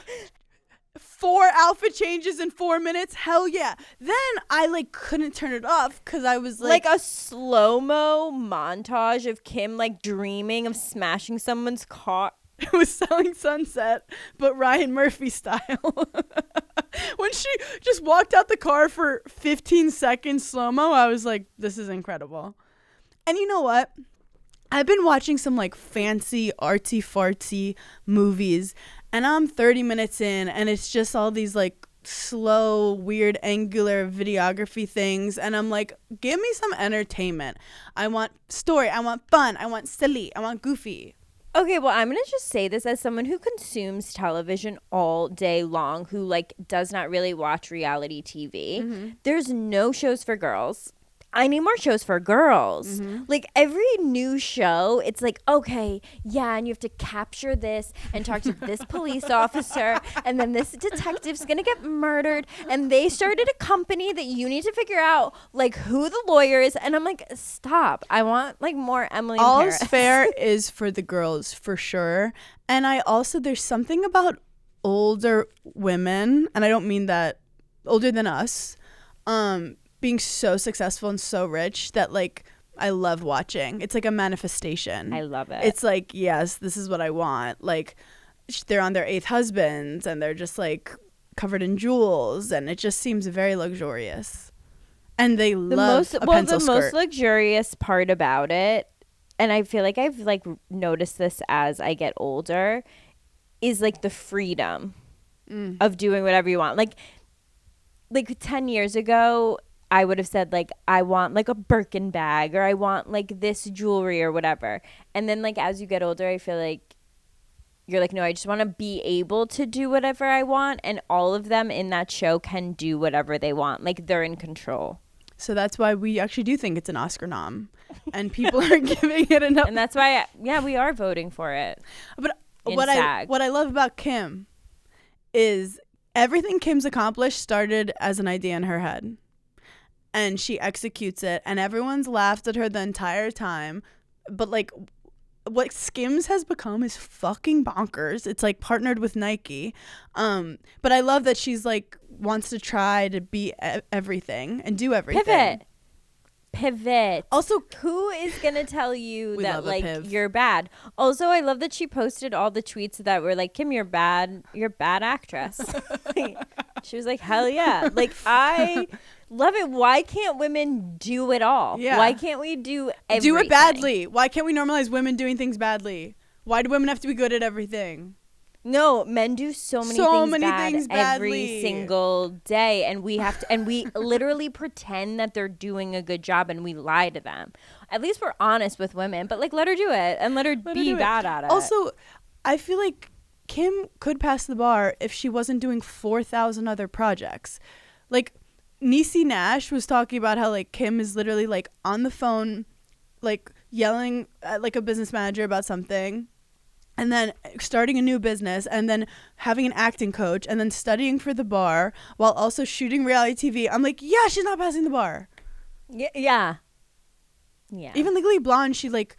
4 outfit changes in 4 minutes. Hell yeah. Then I like couldn't turn it off because I was Like a slow-mo montage of Kim like dreaming of smashing someone's car. it was Selling Sunset, but Ryan Murphy style. When she just walked out the car for 15 seconds slow-mo, I was like, this is incredible. And you know what? I've been watching some like fancy artsy-fartsy movies, and I'm 30 minutes in, and it's just all these like slow, weird, angular videography things, and I'm like, give me some entertainment. I want story, I want fun, I want silly, I want goofy. Okay, well, I'm going to just say this as someone who consumes television all day long, who like does not really watch reality TV. There's no shows for girls. I need more shows for girls. Like every new show, it's like, okay, yeah, and you have to capture this and talk to this police officer, and then this detective's gonna get murdered, and they started a company that you need to figure out like who the lawyer is, and I'm like, stop. I want like more Emily in All's Paris. Fair is for the girls for sure. And I also, there's something about older women, and I don't mean that older than us, being so successful and so rich that like I love watching. It's like a manifestation. I love it. It's like, yes, this is what I want. Like they're on their 8th husbands and they're just like covered in jewels, and it just seems very luxurious. And they love a pencil the skirt. most luxurious part about it, and I feel like I've like noticed this as I get older, is like the freedom of doing whatever you want. Like 10 years ago, I would have said like, I want like a Birkin bag, or I want like this jewelry or whatever. And then like as you get older, I feel like you're like, no, I just want to be able to do whatever I want. And all of them in that show can do whatever they want. Like they're in control. So that's why we actually do think it's an Oscar nom, and people are giving it enough. And that's why, we are voting for it. But in what SAG. I love about Kim is everything Kim's accomplished started as an idea in her head, and she executes it, and everyone's laughed at her the entire time. But like, what Skims has become is fucking bonkers. It's like partnered with Nike. But I love that she's like wants to try to be everything and do everything. Pivot. Also, Who is gonna tell you We that love a like piv. you're bad? Also, I love that she posted all the tweets that were like, Kim, you're bad actress. She was like, hell yeah. Like I love it. Why can't women do it all? Yeah. Why can't we do everything? do it badly. Why can't we normalize women doing things badly? Why do women have to be good at everything? No, men do so many things every badly. single day, and we have to, and we literally pretend that they're doing a good job, and we lie to them. At least we're honest with women, but like let her do it and let her be do it. bad at it. Also, I feel like Kim could pass the bar if she wasn't doing 4,000 other projects. Like, Niecy Nash was talking about how like Kim is literally like on the phone, like yelling at like a business manager about something, and then starting a new business, and then having an acting coach, and then studying for the bar while also shooting reality TV. I'm like, yeah, she's not passing the bar. Yeah. Even Legally Blonde, she like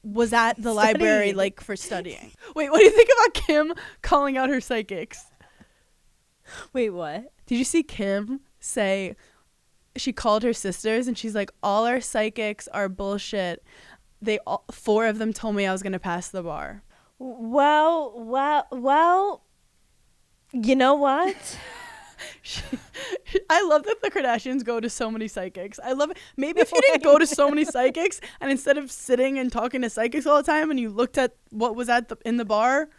was at the library like for studying. Wait, what do you think about Kim calling out her psychics? Wait, what? Did you see Kim say she called her sisters and she's like, all our psychics are bullshit. Four of them told me I was gonna pass the bar. Well, you know what? I love that the Kardashians go to so many psychics. I love it. Maybe if you didn't go to so many psychics, and instead of sitting and talking to psychics all the time, and you looked at what was in the bar,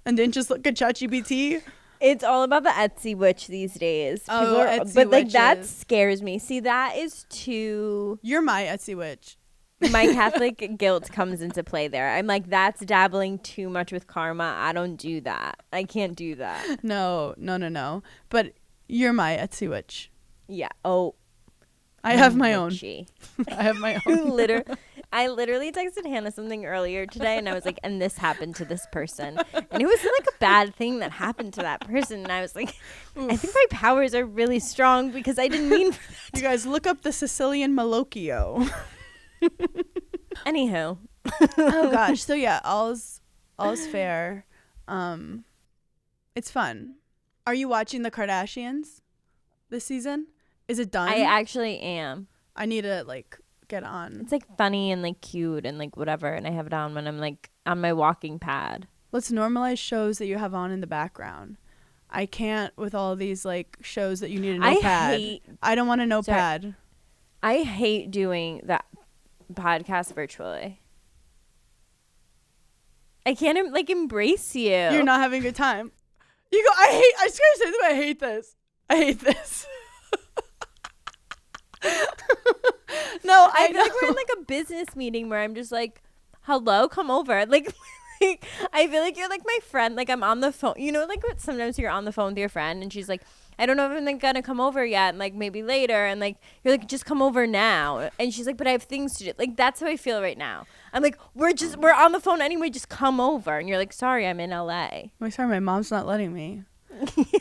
and didn't just look at ChatGPT. It's all about the Etsy witch these days. Etsy but like that witches. scares me. See, that is too. You're my Etsy witch. My Catholic guilt comes into play there. I'm like, that's dabbling too much with karma. I don't do that. I can't do that. No. But you're my Etsy witch. Yeah. Oh. I have my own. Witchy. I have my own. I literally texted Hannah something earlier today, and I was like, and this happened to this person. And it was like a bad thing that happened to that person. And I was like, Oof. I think my powers are really strong because I didn't mean for that. You guys look up the Sicilian Malocchio. Anywho. Oh gosh. So yeah, all's fair. It's fun. Are you watching the Kardashians this season? Is it done? I actually am. I need to like get on. It's like funny and like cute and like whatever, and I have it on when I'm like on my walking pad. Let's normalize shows that you have on in the background. I can't with all these like shows that you need a notepad. I don't want a notepad. I hate doing that podcast virtually. I can't like embrace you. You're not having a good time. You go, I swear to say this, I hate this. I hate this. No, I feel like we're in like a business meeting where I'm just like, hello, come over. Like I feel like you're like my friend. Like I'm on the phone. You know, like sometimes you're on the phone with your friend and she's like, I don't know if I'm like, gonna come over yet. And like maybe later. And like, you're like, just come over now. And she's like, but I have things to do. Like, that's how I feel right now. I'm like, we're on the phone anyway. Just come over. And you're like, sorry, I'm in LA. I'm sorry, my mom's not letting me.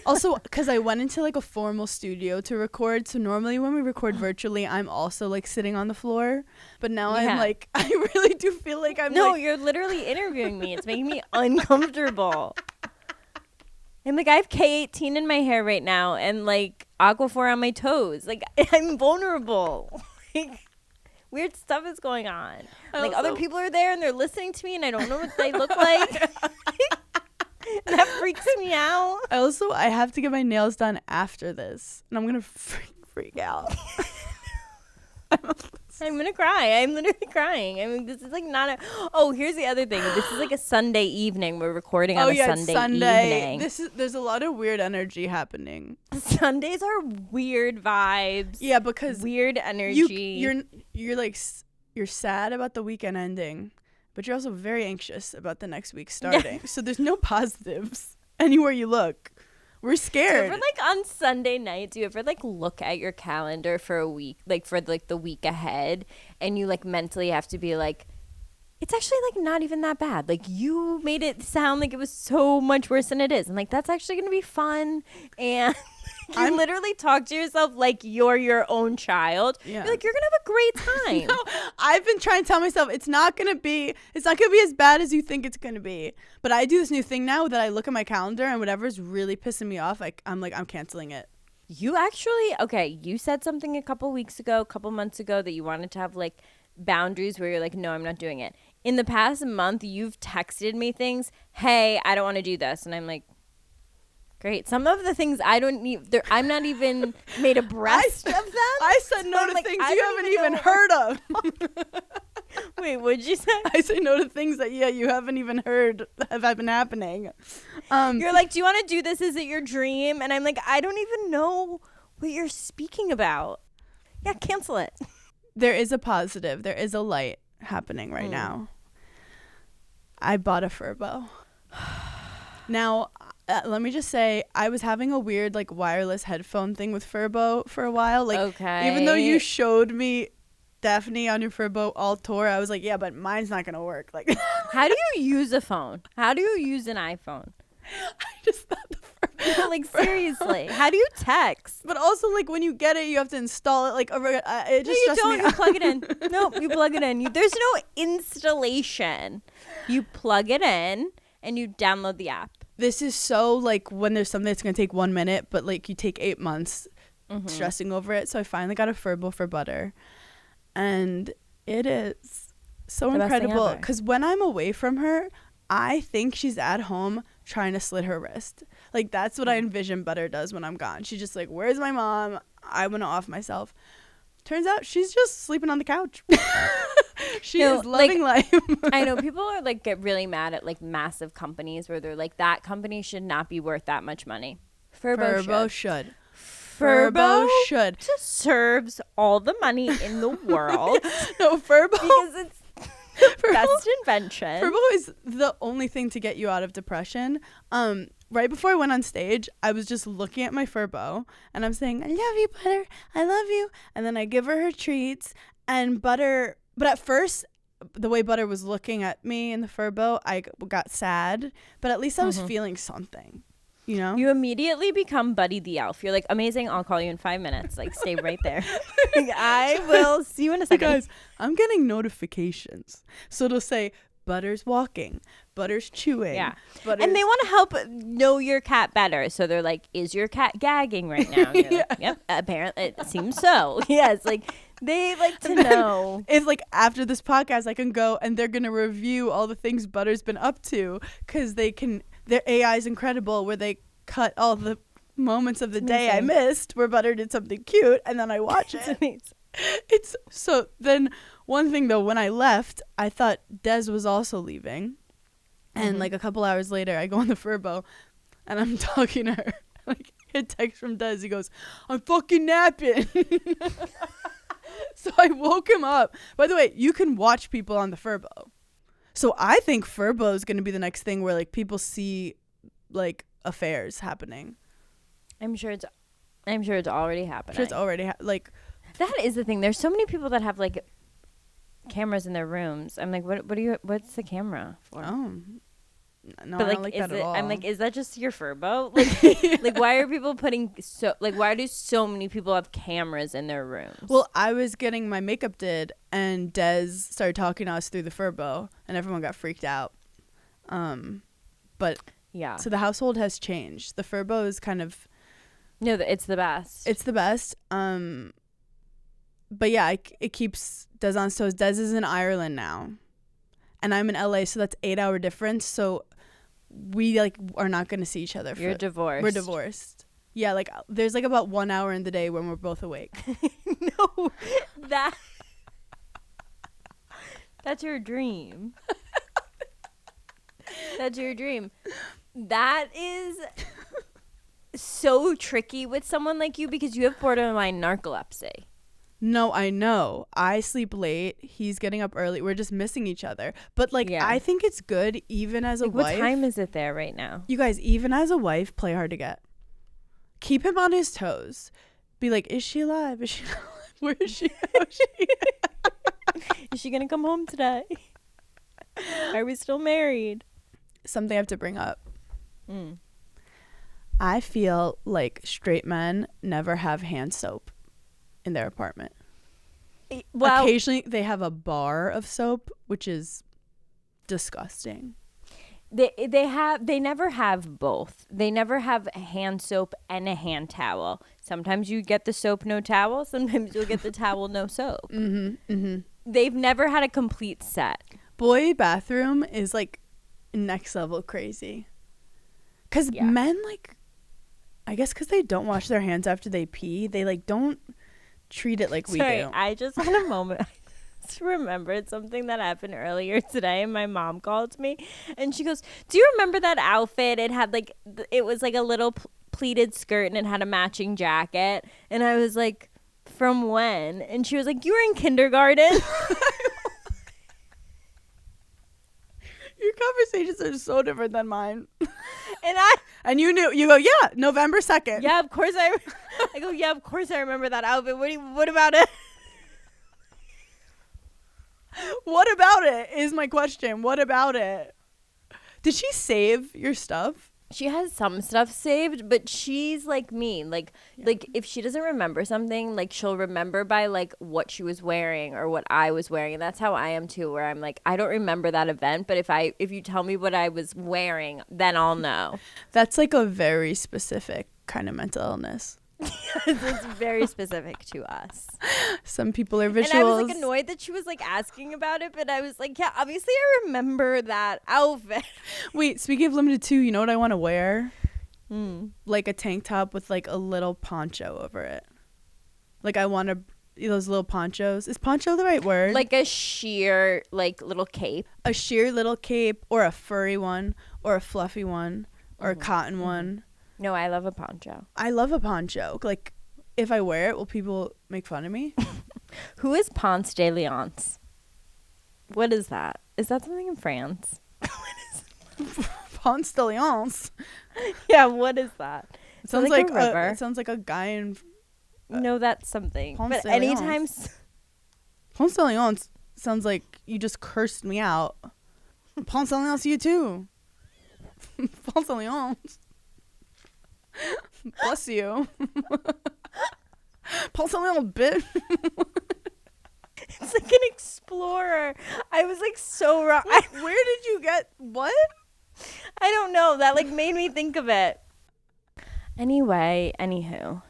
Also, because I went into like a formal studio to record. So normally when we record virtually, I'm also like sitting on the floor. But now I'm like, I really do feel like I'm you're literally interviewing me. It's making me uncomfortable. I'm like, I have K18 in my hair right now and like Aquaphor on my toes. Like I'm vulnerable. Like weird stuff is going on. Like other people are there and they're listening to me and I don't know what they look like. That freaks me out. I have to get my nails done after this, and I'm gonna freak out. I'm gonna cry. I'm literally crying. I mean, this is like not a. Oh, here's the other thing. This is like a Sunday evening. We're recording on a Sunday evening. There's a lot of weird energy happening. Sundays are weird vibes. Yeah, because weird energy. You're sad about the weekend ending. But you're also very anxious about the next week starting. So there's no positives anywhere you look. We're scared. Do you ever, like, on Sunday nights, you ever, like, look at your calendar for a week, like, for, like, the week ahead, and you, like, mentally have to be like, it's actually, like, not even that bad. Like, you made it sound like it was so much worse than it is. And, like, that's actually going to be fun. And you literally talk to yourself like you're your own child. Yeah. You're like, you're going to have a great time. No, I've been trying to tell myself it's not going to be as bad as you think it's going to be. But I do this new thing now that I look at my calendar and whatever's really pissing me off, I'm canceling it. You actually, you said something a couple months ago that you wanted to have, like, boundaries where you're like, no, I'm not doing it. In the past month, you've texted me things, hey, I don't want to do this. And I'm like, great. Some of the things I don't need, I'm not even made abreast of them. I said no to things you haven't even heard of. Wait, what'd you say? I say no to things that, you haven't even heard have been happening. You're like, do you want to do this? Is it your dream? And I'm like, I don't even know what you're speaking about. Yeah, cancel it. There is a positive. There is a light happening right now. I bought a fur bow. Now, let me just say, I was having a weird like wireless headphone thing with Furbo for a while. Like, Okay. even though you showed me Daphne on your Furbo all tour, I was like, yeah, but mine's not gonna work. Like, How do you use a phone? How do you use an iPhone? I just thought the Furbo. Like, seriously, how do you text? But also, like, when you get it, you have to install it. Like, it just You stressed don't. me You out. plug it in. Nope, you plug it in. There's no installation. You plug it in and you download the app. This is so like when there's something that's gonna take 1 minute, but like you take 8 months stressing over it. So I finally got a Furbo for Butter, and it is so The best thing incredible ever. because when I'm away from her, I think she's at home trying to slit her wrist. Like, that's what I envision Butter does when I'm gone. She's just like, where's my mom? I want to off myself. Turns out she's just sleeping on the couch. She is loving life. I know people are like get really mad at like massive companies where they're like, that company should not be worth that much money. Furbo should. Furbo should. Deserves all the money in the world No, Furbo. because it's best invention. Furbo is the only thing to get you out of depression. Right before I went on stage, I was just looking at my Furbo and I'm saying, I love you, Butter. I love you. And then I give her treats and Butter. But at first, the way Butter was looking at me in the Furbo, I got sad. But at least I was feeling something, you know? You immediately become Buddy the Elf. You're like, amazing, I'll call you in 5 minutes. Like, stay right there. Like, I will see you in a second. Guys, I'm getting notifications. So it'll say, Butter's walking, Butter's chewing. Yeah. Butter's And they want to help know your cat better. So they're like, is your cat gagging right now? And you're like, yep, apparently it seems so. Yes, like they like to know. If like after this podcast I can go and they're going to review all the things Butter's been up to because their AI is incredible where they cut all the moments of the day I missed where Butter did something cute and then I watch it. Amazing. It's so then one thing though, when I left, I thought Des was also leaving. And like a couple hours later, I go on the Furbo and I'm talking to her. Like, a text from Des. He goes, I'm fucking napping. So I woke him up. By the way, you can watch people on the Furbo. So I think Furbo is going to be the next thing where like people see like affairs happening. I'm sure it's already happening. Sure, it's already like that is the thing. There's so many people that have like cameras in their rooms. I'm like, what's the camera for? oh no, But I like, don't like is that at all. I'm like, is that just your Furbo? Like, like, why are people like, why do so many people have cameras in their rooms? Well, I was getting my makeup did, and Des started talking to us through the Furbo, and everyone got freaked out. But yeah. so the household has changed. The Furbo is kind of No, it's the best. it's the best. But yeah, it keeps Des on toes. Des is in Ireland now, and I'm in LA, so that's 8-hour difference. So we like are not going to see each other. You're divorced. We're divorced. Yeah, like there's like about 1 hour in the day when we're both awake. No, that's your dream. That's your dream. That is so tricky with someone like you because you have borderline narcolepsy. No, I know. I sleep late. He's getting up early. We're just missing each other. But like, Yeah. I think it's good even as a Like, wife. what time is it there right now? You guys, even as a wife, play hard to get. Keep him on his toes. Be like, is she alive? Is she not alive? Where is she? How is she? Is she gonna come home today? Are we still married? Something I have to bring up. Mm. I feel like straight men never have hand soap in their apartment. Well, Occasionally they have a bar of soap, which is disgusting. they never have both. They never have a hand soap and a hand towel. Sometimes you get the soap, no towel. Sometimes you'll get the towel, no soap. They've never had a complete set. Boy bathroom is like next level crazy. Because Yeah. men, like, I guess because they don't wash their hands after they pee, they like don't treat it like we Sorry, do. I just had a moment. I just remembered something that happened earlier today. And my mom called me and she goes, do you remember that outfit? It had like, it was like a little pleated skirt and it had a matching jacket. And I was like, from when? And she was like, you were in kindergarten. Your conversations are so different than mine. And I And you knew. You go, yeah, November 2nd. yeah, of course I go, yeah, of course I remember that outfit. What about it? What about it is my question. What about it? Did she save your stuff? She has some stuff saved, but she's like me. Like if she doesn't remember something, like she'll remember by like what she was wearing or what I was wearing. And that's how I am too, where I'm like, I don't remember that event, but if you tell me what I was wearing, then I'll know. That's like a very specific kind of mental illness. It's very specific to us. Some people are visuals. And I was like annoyed that she was like asking about it, but I was like, yeah, obviously I remember that outfit. Wait, speaking of limited 2, you know what I want to wear? Hmm. Like a tank top with like a little poncho over it. Like I want those little ponchos. Is poncho the right word? Like a sheer like little cape. A sheer little cape or a furry one or a fluffy one or a cotton one. No, I love a poncho. I love a poncho. Like if I wear it, will people make fun of me? Who is Ponce de Leon's? What is that? Is that something in France? Ponce de Leon. Yeah, what is that? It sounds like like a river. it sounds like a guy in No, that's something. Ponce But de Leon. anytime Ponce de Leon sounds like you just cursed me out. Ponce de Leon, you too. Ponce de Leon. Bless you. Ponce de Leon, bitch. it's like an explorer. I was like so wrong. Where did you get what? I don't know. That like made me think of it. Anywho.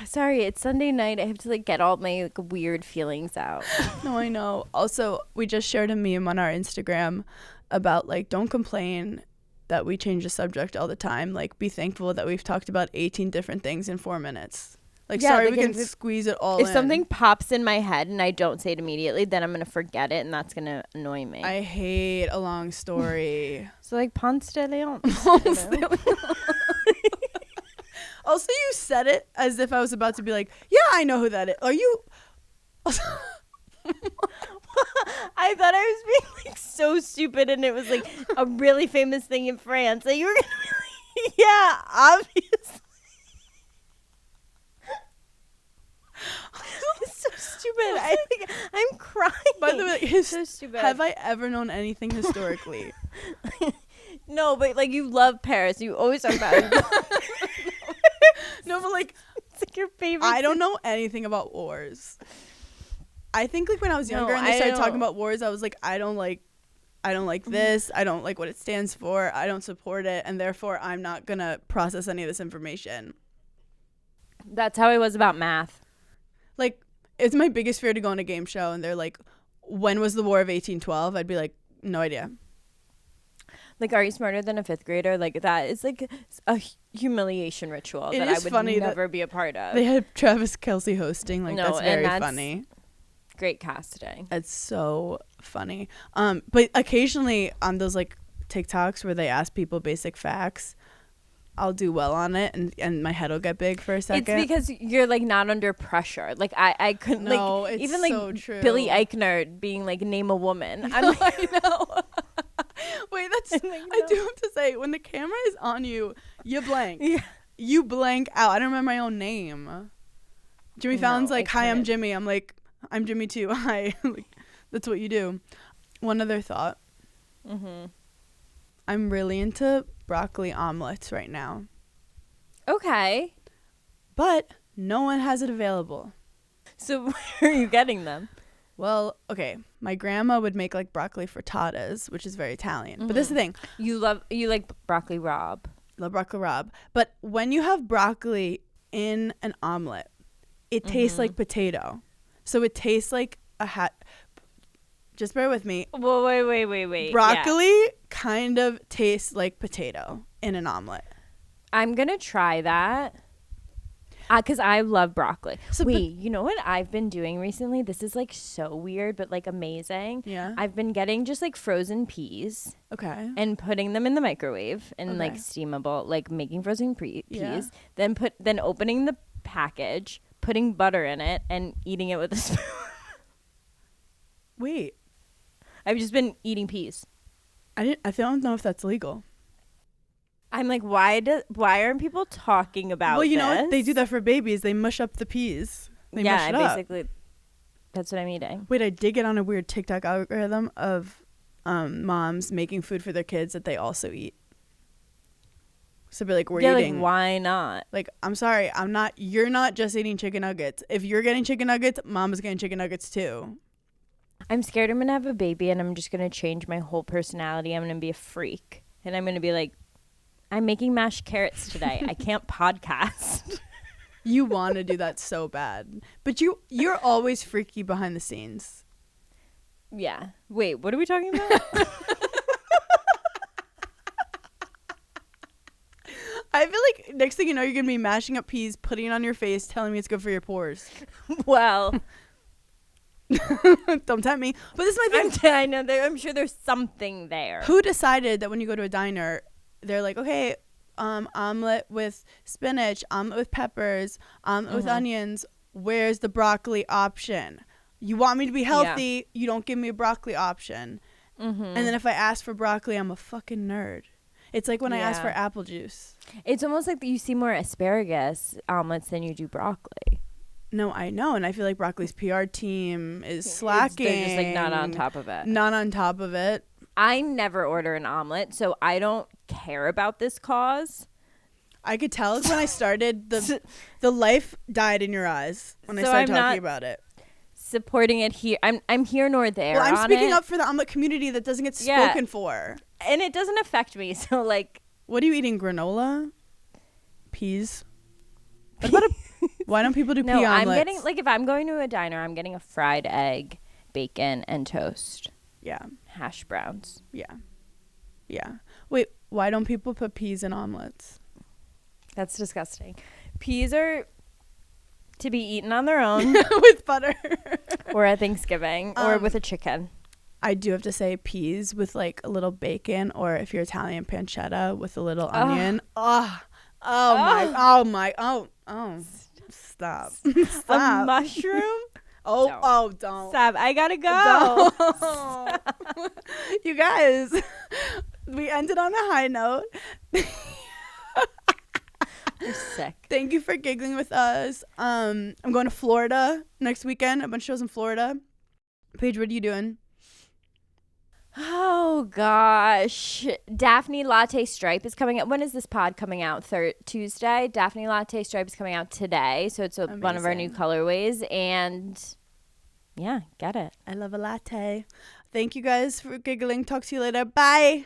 Sorry, it's Sunday night. I have to like get all my like weird feelings out. No, I know. Also, we just shared a meme on our Instagram about like don't complain that we change the subject all the time. Like be thankful that we've talked about 18 different things in 4 minutes. Like Yeah, sorry, like we can if squeeze it all If in. something pops in my head and I don't say it immediately, then I'm gonna forget it, and that's gonna annoy me. I hate a long story. So like Ponce de Leon. Ponce de Leon. Also, you said it as if I was about to be like, yeah, I know who that is. Are you? I thought I was being like so stupid, and it was like a really famous thing in France. And you were gonna be like, yeah, obviously. It's so stupid. I think I'm crying. By the way, It's so stupid. have I ever known anything historically? No, but like you love Paris. You always talk about it. No, but like It's like your favorite. I don't know anything about wars. I think like when I was No, younger and they I started don't. talking about wars, I was like, I don't like this. I don't like what it stands for. I don't support it, and therefore I'm not gonna process any of this information. That's how I was about math. Like, it's my biggest fear to go on a game show and they're like, when was the War of 1812? I'd be like, no idea. Like, are you smarter than a fifth grader? Like, that is like a humiliation ritual It that I is would funny that never be a part of. They had Travis Kelce hosting. Like, No, that's and very that's- funny. Great casting. It's so funny. But occasionally on those like TikToks where they ask people basic facts, I'll do well on it and my head will get big for a second. It's because you're like not under pressure. Like I couldn't No, like it's even like so true. Billy Eichner being like name a woman. I'm like, I know. Wait, that's I'm like, I do no. have to say, when the camera is on you, you blank. Yeah. You blank out. I don't remember my own name. Jimmy No, Fallon's I like, hi, I'm couldn't. Jimmy. I'm like, I'm Jimmy too. Hi. Like, that's what you do. One other thought. Mm-hmm. I'm really into broccoli omelets right now, Okay. but no one has it available. So where are you getting them? Well, okay, my grandma would make like broccoli frittatas, which is very Italian. But this is the thing. You like broccoli rabe. Love broccoli rabe. But when you have broccoli in an omelet, it tastes like potato. So it tastes like a hat. Just bear with me. Well, wait. Broccoli kind of tastes like potato in an omelet. I'm gonna try that. Because I love broccoli. So, Wait, you know what I've been doing recently? This is like so weird, but like amazing. Yeah. I've been getting just like frozen peas Okay. and putting them in the microwave and like Okay. steamable, like making frozen peas. Yeah. Then opening the package, putting butter in it, and eating it with a spoon. Wait. I've just been eating peas. I don't know if that's legal. I'm like, why aren't people talking about Well, you know this? what? They do that for babies. They mush up the peas. They mush it up. basically, that's what I'm eating. Wait, I did get on a weird TikTok algorithm of moms making food for their kids that they also eat. So be like, we're eating. Like, why not? Like, I'm sorry, you're not just eating chicken nuggets. If you're getting chicken nuggets, mom is getting chicken nuggets too. I'm scared I'm going to have a baby and I'm just going to change my whole personality. I'm going to be a freak. And I'm going to be like, I'm making mashed carrots today. I can't podcast. You want to do that so bad. But you're always freaky behind the scenes. Yeah. Wait, what are we talking about? I feel like next thing you know, you're going to be mashing up peas, putting it on your face, telling me it's good for your pores. Well, don't tempt me. But this is my thing. I know. I'm sure there's something there. Who decided that when you go to a diner, they're like, okay, omelet with spinach, omelet with peppers, omelet with onions. Where's the broccoli option? You want me to be healthy. You don't give me a broccoli option. And then if I ask for broccoli, I'm a fucking nerd. It's like when I ask for apple juice. It's almost like you see more asparagus omelets than you do broccoli. No, I know. And I feel like broccoli's PR team is slacking. They're just like not on top of it. Not on top of it. I never order an omelet, so I don't care about this cause. I could tell when I started, the life died in your eyes when I So started I'm talking not about it. Supporting it here. I'm here nor there. Well, I'm on speaking it. up for the omelet community that doesn't get spoken for. And it doesn't affect me. So like, what are you eating? Granola? Peas? What about why don't people do pea omelets? I'm getting, like, if I'm going to a diner, I'm getting a fried egg, bacon, and toast. Yeah. Hash browns. Yeah. Yeah. Wait, why don't people put peas in omelets? That's disgusting. Peas are to be eaten on their own. With butter. Or at Thanksgiving. Or with a chicken. I do have to say peas with like a little bacon, or if you're Italian, pancetta with a little onion. Oh stop. A mushroom? Don't. Stop. I gotta go. Don't. You guys, we ended on a high note. You're sick. Thank you for giggling with us. I'm going to Florida next weekend. A bunch of shows in Florida. Paige, what are you doing? Oh gosh, Daphne Latte Stripe is coming out. When is this pod coming out? Tuesday. Daphne Latte Stripe is coming out today, so it's one of our new colorways. And yeah, get it. I love a latte. Thank you guys for giggling. Talk to you later. Bye.